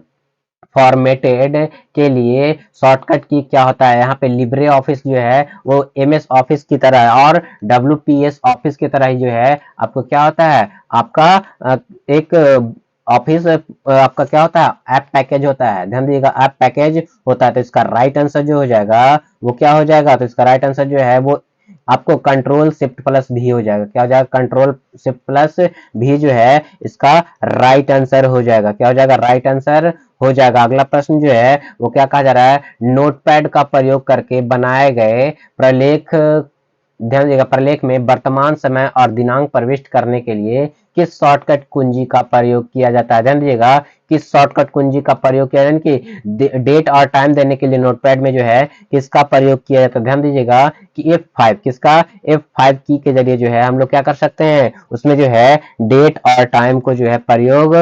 फॉर्मेटेड के लिए शॉर्टकट की क्या होता है, यहाँ पे लिब्रे ऑफिस जो है वो एमएस ऑफिस की तरह है और डब्ल्यूपीएस ऑफिस की तरह ही जो है आपको क्या होता है, आपका एक ऑफिस आपका क्या होता है, ऐप पैकेज होता है। ध्यान दीजिएगा, ऐप पैकेज होता है। तो इसका राइट आंसर जो हो जाएगा वो क्या हो जाएगा, तो इसका राइट आंसर जो है वो आपको कंट्रोल शिफ्ट प्लस भी हो जाएगा। क्या हो जाएगा, कंट्रोल शिफ्ट प्लस भी जो है इसका राइट आंसर हो जाएगा। क्या हो जाएगा, राइट आंसर हो जाएगा। अगला प्रश्न जो है वो क्या कहा जा रहा है, नोटपैड का प्रयोग करके बनाए गए प्रलेख, ध्यान दीजिएगा, प्रलेख में वर्तमान समय और दिनांक प्रविष्ट करने के लिए किस शॉर्टकट कुंजी का प्रयोग किया जाता है। ध्यान दीजिएगा, किस शॉर्टकट कुंजी का प्रयोग किया जाता है, कि डेट और टाइम देने के लिए नोटपैड में जो है किसका प्रयोग किया जाता है। ध्यान दीजिएगा कि F5, किसका, F5 की के जरिए जो है हम लोग क्या कर सकते हैं, उसमें जो है डेट और टाइम को जो है प्रयोग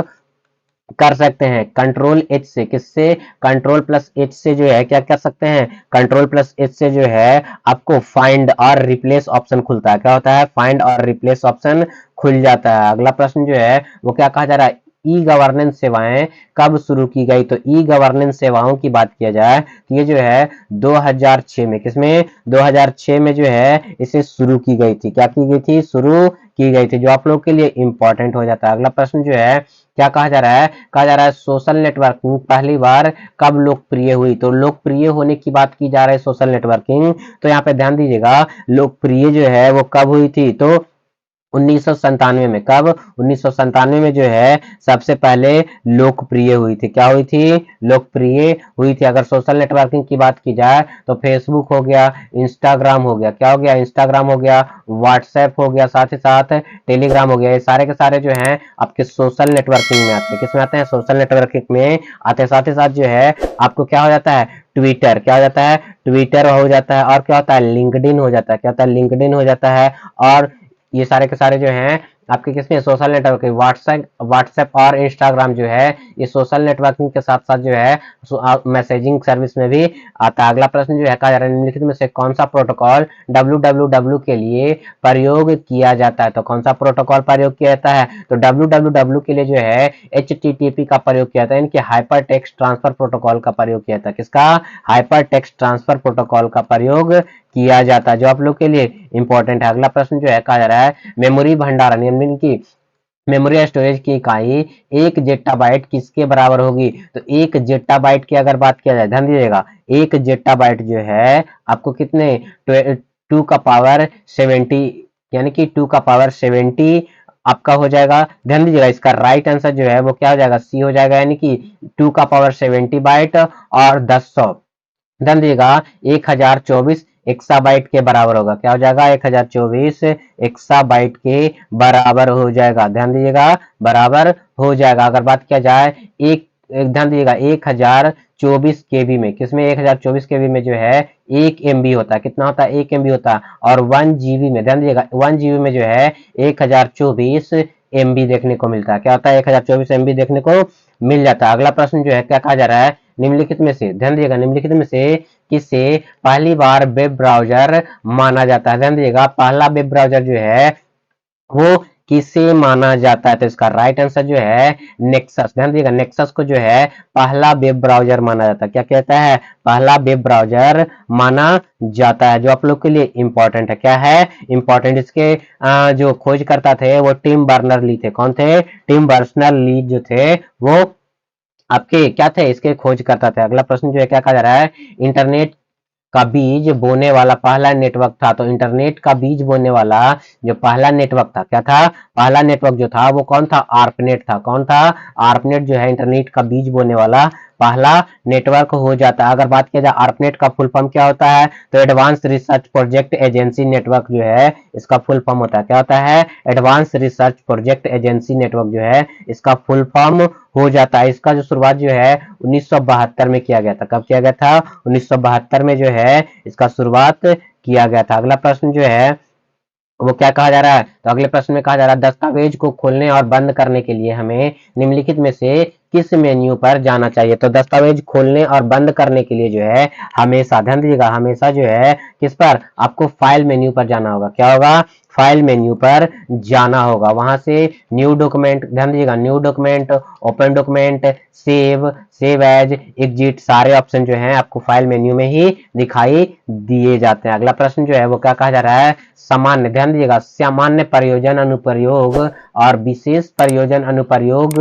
कर सकते हैं। कंट्रोल एच से, किससे, कंट्रोल प्लस एच से जो है क्या कर सकते हैं, कंट्रोल प्लस एच से जो है आपको फाइंड और रिप्लेस ऑप्शन खुलता है। क्या होता है, फाइंड और रिप्लेस ऑप्शन खुल जाता है। अगला प्रश्न जो है वो क्या कहा जा रहा है, ई गवर्नेंस सेवाएं कब शुरू की गई। तो ई गवर्नेंस सेवाओं की बात किया जाए तो ये जो है 2006 में, किसमें, 2006 में जो है इसे शुरू की गई थी। क्या की गई थी, शुरू की गई थी, जो आप लोग के लिए इंपॉर्टेंट हो जाता है। अगला प्रश्न जो है क्या कहा जा रहा है, कहा जा रहा है सोशल नेटवर्किंग पहली बार कब लोकप्रिय हुई। तो लोकप्रिय होने की बात की जा रही है सोशल नेटवर्किंग, तो यहाँ पे ध्यान दीजिएगा लोकप्रिय जो है वो कब हुई थी, तो 1997 में। कब, 1997 में जो है सबसे पहले लोकप्रिय हुई थी। क्या हुई थी, लोकप्रिय हुई थी। अगर सोशल नेटवर्किंग की बात की जाए तो फेसबुक हो गया, इंस्टाग्राम हो गया, क्या हो गया, इंस्टाग्राम हो गया, व्हाट्सएप हो गया, साथ ही साथ टेलीग्राम हो गया, ये सारे के सारे जो हैं आपके सोशल नेटवर्किंग में आते हैं। किसमें आते हैं, सोशल नेटवर्किंग में आते हैं। साथ ही साथ जो है आपको क्या हो जाता है, ट्विटर, क्या हो जाता है, ट्विटर हो जाता है, और क्या होता है, लिंक्डइन हो जाता है। क्या होता है, लिंक्डइन हो जाता है। और ये सारे के सारे जो हैं आपके किसमें, सोशल नेटवर्किंग, व्हाट्सएप और इंस्टाग्राम जो है ये सोशल नेटवर्किंग के साथ साथ जो है मैसेजिंग सर्विस में भी आता है। अगला प्रश्न जो है कहा जा रहा है, निम्नलिखित में से कौन सा प्रोटोकॉल www के लिए प्रयोग किया जाता है। तो कौन सा प्रोटोकॉल प्रयोग किया जाता है, तो www के लिए जो है HTTP का प्रयोग किया जाता है, इनके हाइपर टेक्स्ट ट्रांसफर प्रोटोकॉल का प्रयोग किया जाता है। किसका, हाइपर टेक्स्ट ट्रांसफर प्रोटोकॉल का प्रयोग किया जाता है, जो आप लोग के लिए इंपॉर्टेंट है। अगला प्रश्न जो है कहा जा रहा है, मेमोरी भंडारण यानी कि मेमोरी स्टोरेज की इकाई 1 जेटाबाइट किसके बराबर होगी। तो 1 जेटाबाइट की अगर बात किया जाए, ध्यान दीजिएगा, 1 जेटाबाइट जो है आपको कितने, 2 का पावर 70, यानी कि 2 का पावर 70 आपका हो जाएगा। ध्यान दीजिएगा, इसका राइट आंसर जो है वो क्या हो जाएगा, सी हो जाएगा, यानी कि 2 का पावर 70 बाइट और 10 ध्यान दीजिएगा 1024 एक्साबाइट के बराबर होगा। क्या हो जाएगा, 1024 एक्साबाइट के बराबर हो जाएगा। ध्यान दीजिएगा, बराबर हो जाएगा। अगर बात किया जाए ध्यान दीजिएगा 1024 केबी में, किसमें, 1024 केबी में जो है 1 MB होता है। कितना होता है, 1 MB होता है। और 1 GB में, ध्यान दीजिएगा 1 GB में जो है 1024 MB देखने को मिलता है। क्या होता है, 1024 MB देखने को मिल जाता है। अगला प्रश्न जो है क्या कहा जा रहा है, निम्नलिखित में से, ध्यान दीजिएगा, निम्नलिखित में से किसे पहली बार वेब ब्राउजर माना जाता है? ध्यान दीजिएगा, पहला वेब ब्राउजर जो है वो किसे माना जाता है? तो इसका राइट आंसर जो है नेक्सस। ध्यान दीजिएगा, नेक्सस को जो है पहला वेब ब्राउजर माना जाता है। क्या कहता है? पहला वेब ब्राउजर माना जाता है, जो आप लोग के लिए इंपॉर्टेंट है। क्या है इंपॉर्टेंट? इसके जो खोजकर्ता थे वो टिम बर्नर ली थे। कौन थे? टिम बर्नर ली जो थे वो आपके क्या थे? इसके खोज करता थे। अगला प्रश्न जो है क्या कहा जा रहा है? इंटरनेट का बीज बोने वाला पहला नेटवर्क था। तो इंटरनेट का बीज बोने वाला जो पहला नेटवर्क था, क्या था? पहला नेटवर्क जो था वो कौन था? आर्पनेट था। कौन था? आर्पनेट जो है इंटरनेट का बीज बोने वाला पहला नेटवर्क हो जाता है। अगर बात किया जाए आर्पनेट का फुल फॉर्म क्या होता है, तो advance research project agency network जो है इसका फुल फॉर्म होता है। क्या होता है? Advance research project agency network जो है इसका फुल फॉर्म हो जाता है। इसका जो शुरुआत जो है 1972 में किया गया था। कब किया गया था? 1972 में जो है इसका शुरुआत किया गया था। अगला प्रश्न जो है वो क्या कहा जा रहा है? तो अगले प्रश्न में कहा जा रहा है दस्तावेज को खोलने और बंद करने के लिए हमें निम्नलिखित में से किस मेन्यू पर जाना चाहिए? तो दस्तावेज खोलने और बंद करने के लिए जो है हमेशा, ध्यान दीजिएगा, हमेशा जो है किस पर? आपको फाइल मेन्यू पर जाना होगा। क्या होगा? फाइल मेन्यू पर जाना होगा। वहां से न्यू डॉक्यूमेंट, ध्यान दीजिएगा, new document, open document, save, save as, exit, सारे ऑप्शन जो हैं आपको फाइल मेन्यू में ही दिखाई दिए जाते हैं। अगला प्रश्न जो है वो क्या कहा जा रहा है? सामान्य, ध्यान दीजिएगा, सामान्य प्रयोजन अनुप्रयोग और विशेष प्रयोजन अनुप्रयोग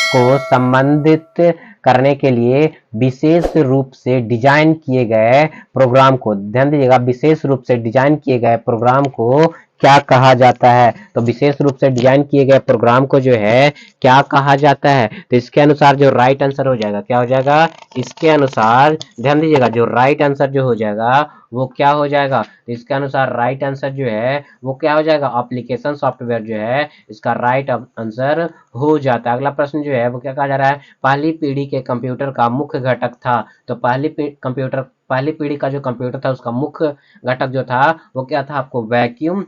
को संबंधित करने के लिए विशेष रूप से डिजाइन किए गए प्रोग्राम को, ध्यान दीजिएगा, विशेष रूप से डिजाइन किए गए प्रोग्राम को क्या कहा जाता है? तो विशेष रूप से डिजाइन किए गए प्रोग्राम को जो है क्या कहा जाता है? तो इसके अनुसार जो राइट आंसर हो जाएगा, क्या हो जाएगा? इसके अनुसार ध्यान दीजिएगा, जो राइट आंसर जो हो जाएगा वो क्या हो जाएगा? तो इसके अनुसार राइट आंसर जो है वो क्या हो जाएगा? एप्लीकेशन सॉफ्टवेयर जो है इसका राइट आंसर हो जाता है। अगला प्रश्न जो है वो क्या कहा जा रहा है? पहली पीढ़ी के कंप्यूटर का मुख्य घटक था। तो पहली पीढ़ी का जो कंप्यूटर था उसका मुख्य घटक जो था वो क्या था? आपको वैक्यूम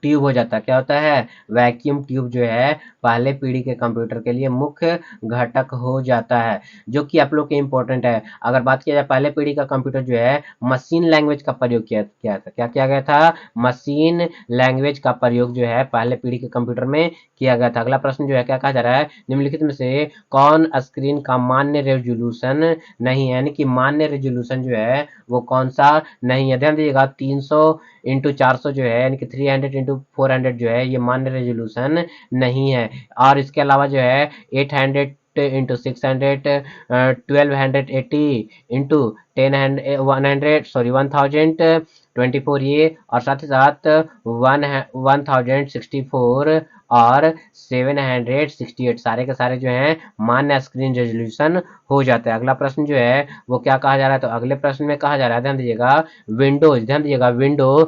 ट्यूब हो जाता है। क्या होता है? वैक्यूम ट्यूब जो है पहले पीढ़ी के कंप्यूटर के लिए मुख्य घटक हो जाता है, जो कि आप लोग के इंपॉर्टेंट है। अगर बात किया जाए पहले पीढ़ी का कंप्यूटर जो है मशीन लैंग्वेज का प्रयोग किया था। क्या किया गया था? मशीन लैंग्वेज का प्रयोग जो है पहले पीढ़ी के कंप्यूटर में किया गया था। अगला प्रश्न जो है क्या कहा जा रहा है? निम्नलिखित में से कौन स्क्रीन का मान्य रेजोल्यूशन नहीं है? यानी कि मान्य रेजोल्यूशन जो है वो कौन सा नहीं है? ध्यान दीजिएगा, 300x400 जो है यानी कि 300x400 जो है ये मान्य रेजोल्यूशन नहीं है। और इसके अलावा जो है 800x600, 1280 इंटू 1024 ये, और साथ ही साथ 1064 और 768 सारे के सारे जो हैं मान्य स्क्रीन रेजोल्यूशन हो जाते हैं। अगला प्रश्न जो है वो क्या कहा जा रहा है? तो अगले प्रश्न में कहा जा रहा है, ध्यान दीजिएगा, विंडोज, ध्यान दीजिएगा, विंडोज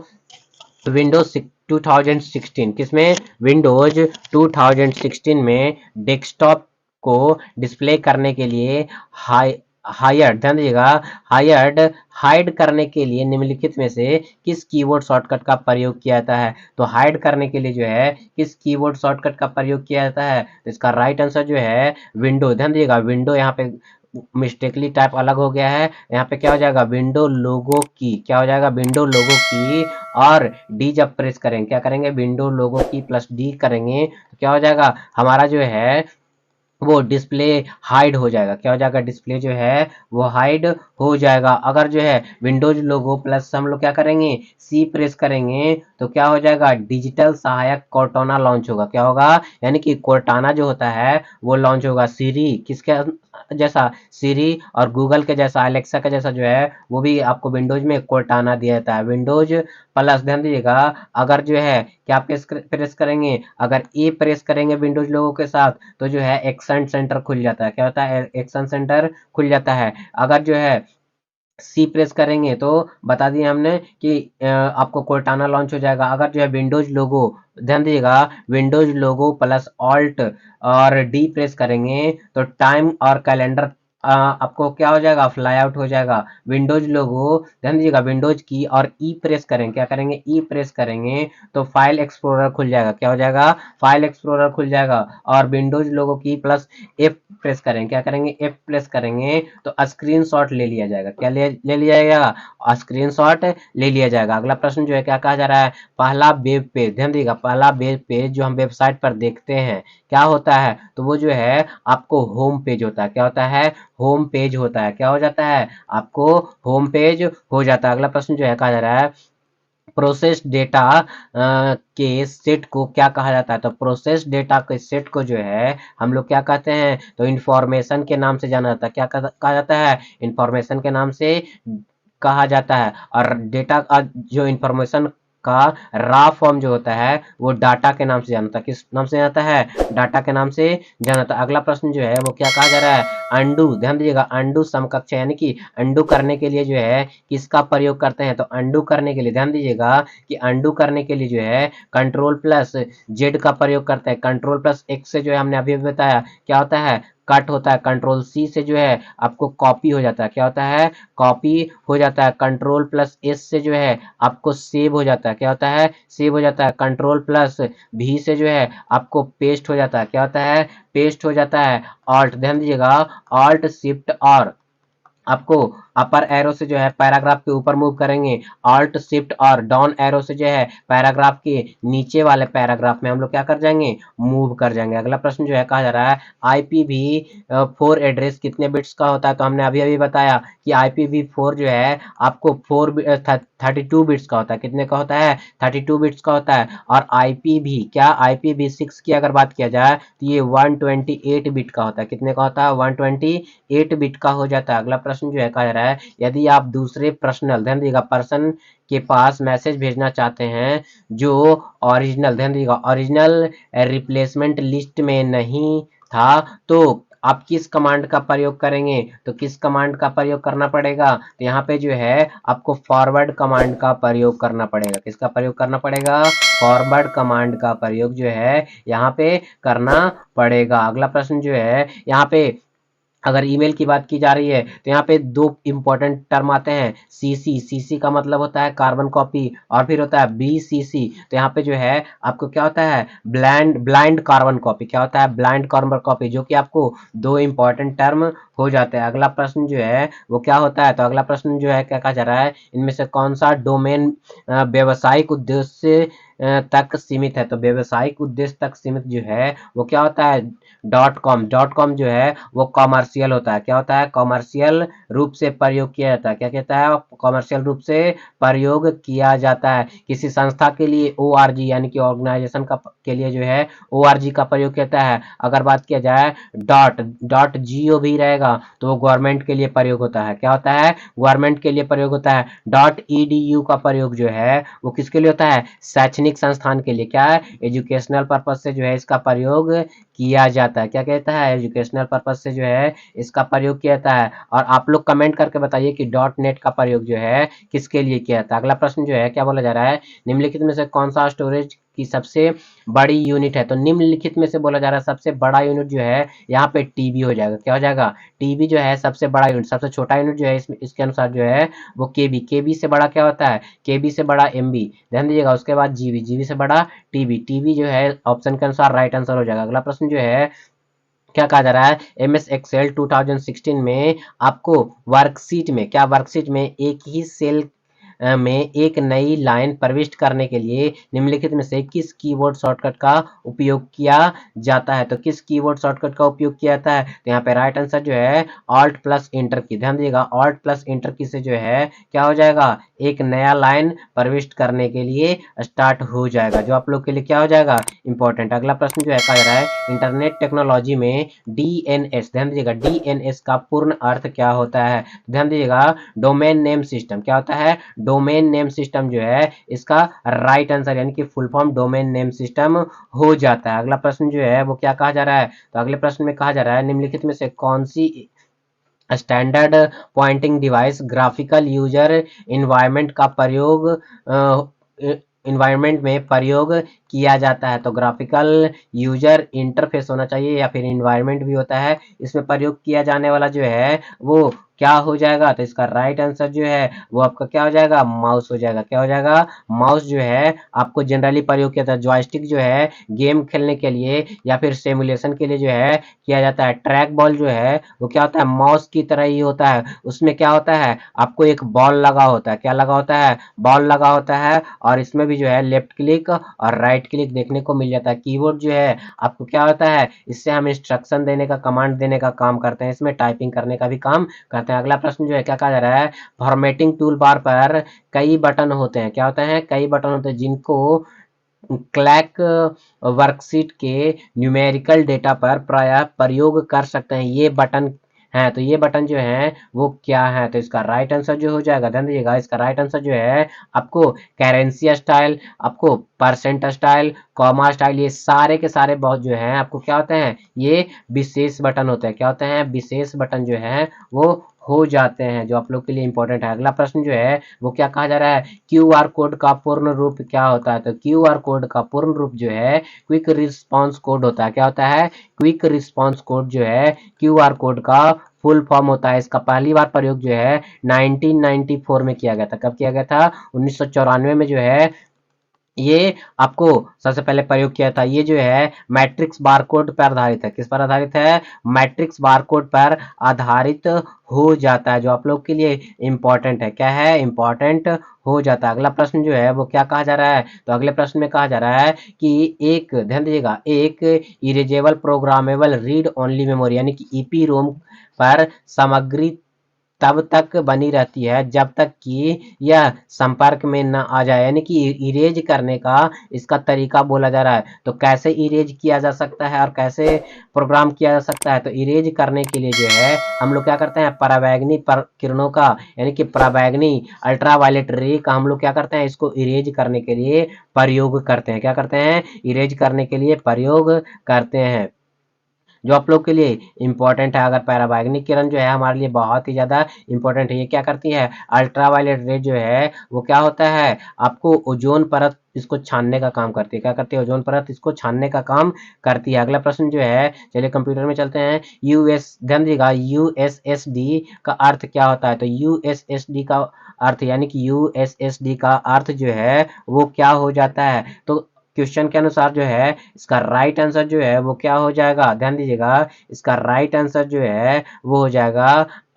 2016 किसमें? विंडोज 2016 में डेस्कटॉप को डिस्प्ले करने के लिए हायर्ड, ध्यान दीजिएगा, हाइड करने के लिए निम्नलिखित में से किस कीबोर्ड शॉर्टकट का प्रयोग किया जाता है? तो हाइड करने के लिए जो है किस कीबोर्ड शॉर्टकट का प्रयोग किया जाता है? तो इसका राइट आंसर जो है विंडो, ध्यान दीजिएगा, विंडो यहाँ पे मिस्टेकली टाइप अलग हो गया है। यहाँ पे क्या हो जाएगा? विंडो लोगो की, क्या हो जाएगा? विंडो लोगो की, और डी जब प्रेस करेंगे, क्या करेंगे? विंडो लोगो की प्लस डी करेंगे तो क्या हो जाएगा? हमारा जो है वो डिस्प्ले हाइड हो जाएगा। क्या हो जाएगा? डिस्प्ले जो है वो हाइड हो जाएगा। अगर जो है विंडोज लोगो प्लस हम लोग क्या करेंगे? सी प्रेस करेंगे तो क्या हो जाएगा? डिजिटल सहायक कोर्टाना लॉन्च होगा। क्या होगा? यानी कि कोर्टाना जो होता है वो लॉन्च होगा। सीरी किसके जैसा? सीरी और गूगल के जैसा, अलेक्सा के जैसा जो है वो भी आपको विंडोज में कोर्टाना दिया जाता है। विंडोज प्लस, ध्यान दीजिएगा, अगर जो है क्या प्रेस करेंगे? अगर ए प्रेस करेंगे विंडोज लोगों के साथ तो जो है एक्शन सेंटर खुल जाता है। क्या होता है? एक्शन सेंटर खुल जाता है। अगर जो है सी प्रेस करेंगे तो बता दिए हमने कि आपको कोर्टाना लॉन्च हो जाएगा। अगर जो है विंडोज लोगो, ध्यान दीजिएगा, विंडोज लोगो प्लस ऑल्ट और डी प्रेस करेंगे तो टाइम और कैलेंडर आपको क्या हो जाएगा, फ्लाई आउट हो जाएगा। विंडोज लोगो ध्यान दीजिएगा, विंडोज की और ई प्रेस करेंगे, क्या करेंगे, ई प्रेस करेंगे तो फाइल एक्सप्लोरर खुल जाएगा। क्या हो जाएगा, फाइल एक्सप्लोरर खुल जाएगा। और विंडोज लोगो की प्लस एफ प्रेस करेंगे, क्या करेंगे, एफ प्रेस करेंगे तो स्क्रीनशॉट ले लिया जाएगा। क्या ले लिया जाएगा, स्क्रीनशॉट ले लिया जाएगा। अगला प्रश्न जो है क्या कहा जा रहा है, पहला वेब पेज, ध्यान दीजिएगा, पहला वेब पेज जो हम वेबसाइट पर देखते हैं क्या होता है, तो वो जो है आपको होम पेज होता है। क्या होता है, होम पेज होता है। क्या हो जाता है, आपको होम पेज हो जाता है। अगला प्रश्न जो है कहा जा रहा है, प्रोसेस डेटा के सेट को क्या कहा जाता है, तो प्रोसेस डेटा के सेट को जो है हम लोग क्या कहते हैं, तो इंफॉर्मेशन के नाम से जाना जाता है। क्या कहा जाता है, इंफॉर्मेशन के नाम से कहा जाता है। और डेटा का जो इंफॉर्मेशन का रॉ फॉर्म जो होता है वो डाटा के नाम से जानता है। किस नाम से जाता है, डाटा के नाम से जानता है। अगला प्रश्न जो है वो क्या कहा जा रहा है, अंडू, ध्यान दीजिएगा, अंडू समकक्ष यानी कि अंडू करने के लिए जो है किसका प्रयोग करते हैं, तो अंडू करने के लिए ध्यान दीजिएगा कि अंडू करने के लिए जो है कंट्रोल प्लस जेड का प्रयोग करते हैं। कंट्रोल प्लस एक्स से जो है हमने अभी बताया क्या होता है, कट होता है। कंट्रोल सी से जो है आपको कॉपी हो जाता है। क्या होता है, कॉपी हो जाता है। कंट्रोल प्लस एस से जो है आपको सेव हो जाता है। क्या होता है, सेव हो जाता है। कंट्रोल प्लस भी से जो है आपको पेस्ट हो जाता है। क्या होता है, पेस्ट हो जाता है। ऑल्ट, ध्यान दीजिएगा, ऑल्ट शिफ्ट और आपको अपर एरो से जो है पैराग्राफ के ऊपर मूव करेंगे, ऑल्ट शिफ्ट और डाउन एरो से जो है पैराग्राफ के नीचे वाले पैराग्राफ में हम लोग क्या कर जाएंगे, मूव कर जाएंगे। अगला प्रश्न जो है कहा जा रहा है, IPv4 एड्रेस कितने बिट्स का होता है, तो हमने अभी अभी बताया कि IPv4 जो है आपको 32 बिट्स का होता है। कितने का होता है, 32 बिट्स का होता है। और IPv6 की अगर बात किया जाए तो ये 128 बिट का होता है। कितने का होता है, 128 बिट का हो जाता है। अगला प्रश्न जो है कहा जा रहा है, यदि आप दूसरे पर्सनल, ध्यान दीजिएगा, पर्सन के पास मैसेज भेजना चाहते हैं जो ओरिजिनल, ध्यान दीजिएगा, ओरिजिनल रिप्लेसमेंट लिस्ट में नहीं था तो आप किस कमांड का प्रयोग करेंगे, तो किस कमांड का प्रयोग करना पड़ेगा, तो यहाँ पे जो है आपको फॉरवर्ड कमांड का प्रयोग करना पड़ेगा। किसका प्रयोग करना पड़ेगा, फॉरवर्ड कमांड का प्रयोग जो है यहाँ पे करना पड़ेगा। अगला प्रश्न जो है यहाँ पे अगर ईमेल की बात की जा रही है तो यहाँ पे दो इंपॉर्टेंट टर्म आते हैं, सीसी का मतलब होता है कार्बन कॉपी और फिर होता है BCC। तो यहाँ पे जो है आपको क्या होता है, ब्लाइंड कार्बन कॉपी। क्या होता है, ब्लाइंड कार्बन कॉपी, जो कि आपको दो इंपॉर्टेंट टर्म हो जाते हैं। अगला प्रश्न जो है वो क्या होता है, तो अगला प्रश्न जो है क्या कहा जा रहा है, इनमें से कौन सा डोमेन व्यवसायिक उद्देश्य तक सीमित है, तो व्यवसायिक उद्देश्य तक सीमित जो है वो क्या होता है, .com जो है वो कॉमर्शियल होता है। क्या होता है, कॉमर्शियल रूप से प्रयोग किया जाता है। क्या कहता है, कॉमर्शियल रूप से प्रयोग किया जाता है। किसी संस्था के लिए ORG यानी कि ऑर्गेनाइजेशन का के लिए जो है ORG का प्रयोग किया है। अगर बात किया जाए .go भी रहेगा तो वो गवर्नमेंट के लिए प्रयोग होता है। क्या होता है, गवर्नमेंट के लिए प्रयोग होता है। .edu का प्रयोग जो है वो किसके लिए होता है, शैक्षणिक संस्थान के लिए, क्या है, एजुकेशनल पर्पज से जो है इसका प्रयोग किया जाता है। क्या कहता है, एजुकेशनल पर्पज से जो है इसका प्रयोग किया जाता है। और आप लोग कमेंट करके बताइए कि .net का प्रयोग जो है किसके लिए किया जाता है। अगला प्रश्न जो है क्या बोला जा रहा है, निम्नलिखित में से कौन सा स्टोरेज की सबसे बड़ी यूनिट है, तो निम्नलिखित में से बोला जा रहा है सबसे बड़ा यूनिट जो है यहाँ पे TB हो जाएगा। क्या हो जाएगा, TB जो है सबसे बड़ा यूनिट। सबसे छोटा यूनिट जो है इसके अनुसार जो है वो KB से बड़ा क्या होता है, KB से बड़ा MB, ध्यान दीजिएगा। उसके बाद GB से बड़ा TB जो है ऑप्शन के अनुसार राइट आंसर हो जाएगा। अगला प्रश्न जो है क्या कहा जा रहा है, MS Excel 2016 में आपको वर्कशीट में, क्या वर्कशीट में एक ही सेल में एक नई लाइन प्रविष्ट करने के लिए निम्नलिखित में से किस कीबोर्ड शॉर्टकट का उपयोग किया जाता है, तो किस कीबोर्ड शॉर्टकट का उपयोग किया जाता है, तो यहाँ पे राइट आंसर जो है ऑल्ट प्लस इंटर की। ध्यान दीजिएगा, ऑल्ट प्लस इंटर की से जो है क्या हो जाएगा, एक नया लाइन प्रविष्ट करने के लिए स्टार्ट हो जाएगा, जो आप लोग के लिए क्या हो जाएगा, इंपॉर्टेंट। अगला प्रश्न जो है कह रहा है, इंटरनेट टेक्नोलॉजी में DNS, ध्यान दीजिएगा, DNS का पूर्ण अर्थ क्या होता है, ध्यान दीजिएगा, डोमेन नेम सिस्टम। क्या होता है, डोमेन नेम सिस्टम जो है इसका राइट आंसर यानी कि full form domain name system हो जाता है। अगला प्रश्न जो है वो क्या कहा जा रहा है, तो अगले प्रश्न में कहा जा रहा है, निम्नलिखित में से कौन सी standard pointing device graphical user environment का प्रयोग इन्वायरमेंट में प्रयोग किया जाता है। तो ग्राफिकल यूजर इंटरफेस होना चाहिए या फिर इन्वायरमेंट भी होता है। इसमें प्रयोग किया जाने वाला जो है वो क्या हो जाएगा, तो इसका राइट आंसर जो है वो आपका क्या हो जाएगा, माउस हो जाएगा। क्या हो जाएगा, माउस जो है आपको जनरली प्रयोग किया जाता है। जॉयस्टिक जो है गेम खेलने के लिए या फिर सिमुलेशन के लिए जो है किया जाता है। ट्रैक बॉल जो है वो क्या होता है, माउस की तरह ही होता है। उसमें क्या होता है, आपको एक बॉल लगा होता है। क्या लगा होता है, बॉल लगा होता है। और इसमें भी जो है लेफ्ट क्लिक और राइट क्लिक देखने को मिल जाता है। कीबोर्ड जो है आपको क्या होता है, इससे हम इंस्ट्रक्शन देने का, कमांड देने का काम करते हैं। इसमें टाइपिंग करने का भी काम करते हैं। अगला प्रश्न जो है क्या कहा जा रहा है, फॉर्मेटिंग टूल बार पर कई बटन होते हैं। क्या होते हैं, कई बटन होते हैं जिनको क्लैक वर्कशीट के न्यूमेरिकल डेटा पर प्रायः प्रयोग कर सकते हैं। ये बटन हैं, तो ये बटन जो हैं वो क्या है, तो इसका राइट आंसर जो हो जाएगा, ध्यान दीजिएगा, इसका राइट आंसर जो है आपको करेंसी स्टाइल, आपको परसेंट स्टाइल, कॉमा स्टाइल, ये सारे के सारे बहुत जो हैं आपको क्या होते हैं, ये विशेष बटन होते हैं। क्या होते हैं, विशेष बटन जो है वो हो जाते हैं, जो आप लोग के लिए इंपॉर्टेंट है। अगला प्रश्न जो है वो क्या कहा जा रहा है, क्यूआर कोड का पूर्ण रूप क्या होता है, तो क्यूआर कोड का पूर्ण रूप जो है क्विक रिस्पांस कोड होता है। क्या होता है, क्विक रिस्पांस कोड जो है क्यूआर कोड का फुल फॉर्म होता है। इसका पहली बार प्रयोग जो है 1994 में किया गया था। कब किया गया था, 1994 में जो है ये आपको सबसे पहले प्रयोग किया था। ये जो है मैट्रिक्स बारकोड पर आधारित है। किस पर आधारित है, मैट्रिक्स बारकोड पर आधारित हो जाता है, जो आप लोग के लिए इंपॉर्टेंट है। क्या है, इंपॉर्टेंट हो जाता है। अगला प्रश्न जो है वो क्या कहा जा रहा है, तो अगले प्रश्न में कहा जा रहा है कि एक, ध्यान दीजिएगा, एक erasable programmable read only memory यानी कि ईपी रोम पर सामग्री तब तक बनी रहती है जब तक कि यह संपर्क में न आ जाए, यानी कि इरेज करने का इसका तरीका बोला जा रहा है। तो कैसे इरेज किया जा सकता है और कैसे प्रोग्राम किया जा सकता है, तो इरेज करने के लिए जो है हम लोग क्या करते हैं, पराबैंगनी किरणों का यानी कि पराबैंगनी अल्ट्रावायलेट रे का हम लोग क्या करते हैं, इसको इरेज करने के लिए प्रयोग करते हैं। क्या करते हैं, इरेज करने के लिए प्रयोग करते हैं, जो आप लोग के लिए इंपॉर्टेंट है। अगर पैराबैंगनी किरण जो है हमारे लिए बहुत ही ज़्यादा इंपॉर्टेंट है। ये क्या करती है, अल्ट्रावायलेट रे जो है वो क्या होता है, आपको ओजोन परत इसको छानने का काम करती है। क्या करती है, ओजोन परत इसको छानने का काम करती है। अगला प्रश्न जो है, चलिए कंप्यूटर में चलते हैं। ध्यान दीजिएगा, यूएसएसडी का अर्थ क्या होता है, तो यूएसएसडी का अर्थ यानी कि यूएसएसडी का अर्थ जो है वो क्या हो जाता है, तो क्वेश्चन के अनुसार जो है इसका राइट आंसर जो है वो क्या हो जाएगा, ध्यान दीजिएगा, इसका राइट आंसर जो है वो हो जाएगा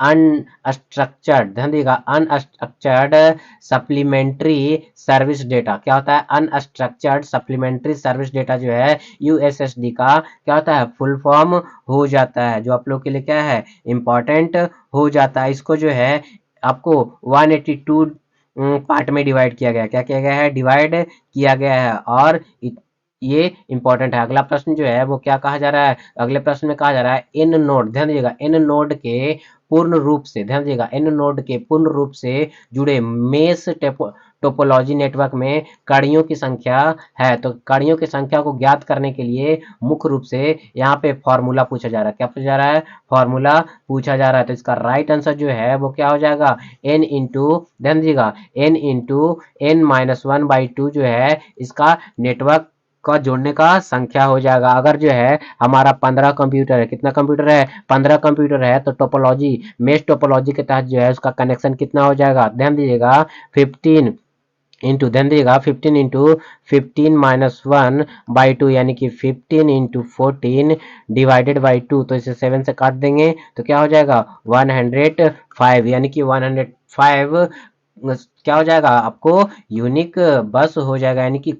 अनस्ट्रक्चर्ड, ध्यान दीजिएगा, अनस्ट्रक्चर्ड सप्लीमेंट्री सर्विस डेटा। क्या होता है, अनस्ट्रक्चर्ड सप्लीमेंट्री सर्विस डेटा जो है यूएसएसडी का क्या होता है, फुल फॉर्म हो जाता है, जो आप लोग के लिए क्या है, इंपॉर्टेंट हो जाता है। इसको जो है आपको 182 पार्ट में डिवाइड किया गया। क्या किया गया है, डिवाइड किया गया है, और ये इंपॉर्टेंट है। अगला प्रश्न जो है वो क्या कहा जा रहा है, अगले प्रश्न में कहा जा रहा है इन नोड, ध्यान दीजिएगा, इन नोड के पूर्ण रूप से, ध्यान दीजिएगा, इन नोड के पूर्ण रूप से जुड़े मेश टोपोलॉजी नेटवर्क में कड़ियों की संख्या है। तो कड़ियों की संख्या को ज्ञात करने के लिए मुख्य रूप से यहाँ पे फॉर्मूला पूछा जा रहा है। क्या पूछा जा रहा है, फॉर्मूला पूछा जा रहा है। तो इसका राइट आंसर जो है वो क्या हो जाएगा, एन इंटू, ध्यान दीजिएगा, एन इंटू एन माइनस 1/2 जो है इसका नेटवर्क का जोड़ने का संख्या हो जाएगा। अगर जो है हमारा 15 कंप्यूटर है, कितना कंप्यूटर है, 15 कंप्यूटर है, तो टोपोलॉजी, मेश टोपोलॉजी के तहत जो है उसका कनेक्शन कितना हो जाएगा, ध्यान दीजिएगा, 15 इंटू, ध्यान दीजिएगा, 15 इंटू 15 माइनस 1/2 यानी कि 15 इंटू 14 डिवाइडेड बाई 2, तो इसे 7 से काट देंगे तो क्या हो जाएगा, 105, यानी कि 105 क्या हो जाएगा, आपको यूनिक बस हो जाएगा, यानी कि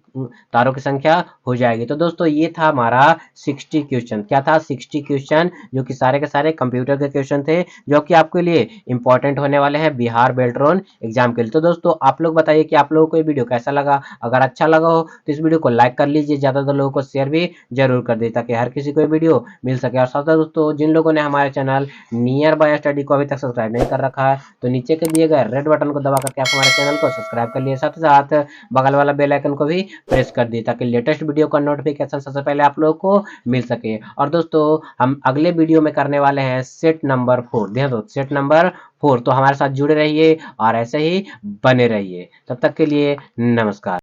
तारों की संख्या हो जाएगी। तो दोस्तों ये था हमारा 60 क्वेश्चन। क्या था, 60 क्वेश्चन, जो कि सारे के सारे कंप्यूटर के क्वेश्चन थे, जो कि आपके लिए इंपॉर्टेंट होने वाले हैं बिहार बेल्ट्रॉन एग्जाम के लिए। तो दोस्तों आप लोग बताइए कि आप लोगों को ये वीडियो कैसा लगा। अगर अच्छा लगा हो तो इस वीडियो को लाइक कर लीजिए, ज़्यादातर लोगों को शेयर भी जरूर कर दे, ताकि हर किसी को ये वीडियो मिल सके। और साथ दोस्तों जिन लोगों ने हमारे चैनल नियर बाय स्टडी को अभी तक सब्सक्राइब नहीं कर रखा है, तो नीचे के दिए गए रेड बटन को दबा करके आप हमारे चैनल को सब्सक्राइब कर लिए, साथ ही साथ बगल वाला बेल आइकन को भी प्रेस कर दिए, ताकि लेटेस्ट वीडियो का नोटिफिकेशन सबसे पहले आप लोगों को मिल सके। और दोस्तों हम अगले वीडियो में करने वाले हैं सेट नंबर 4, ध्यान दो, सेट नंबर 4। तो हमारे साथ जुड़े रहिए और ऐसे ही बने रहिए। तब तक के लिए नमस्कार।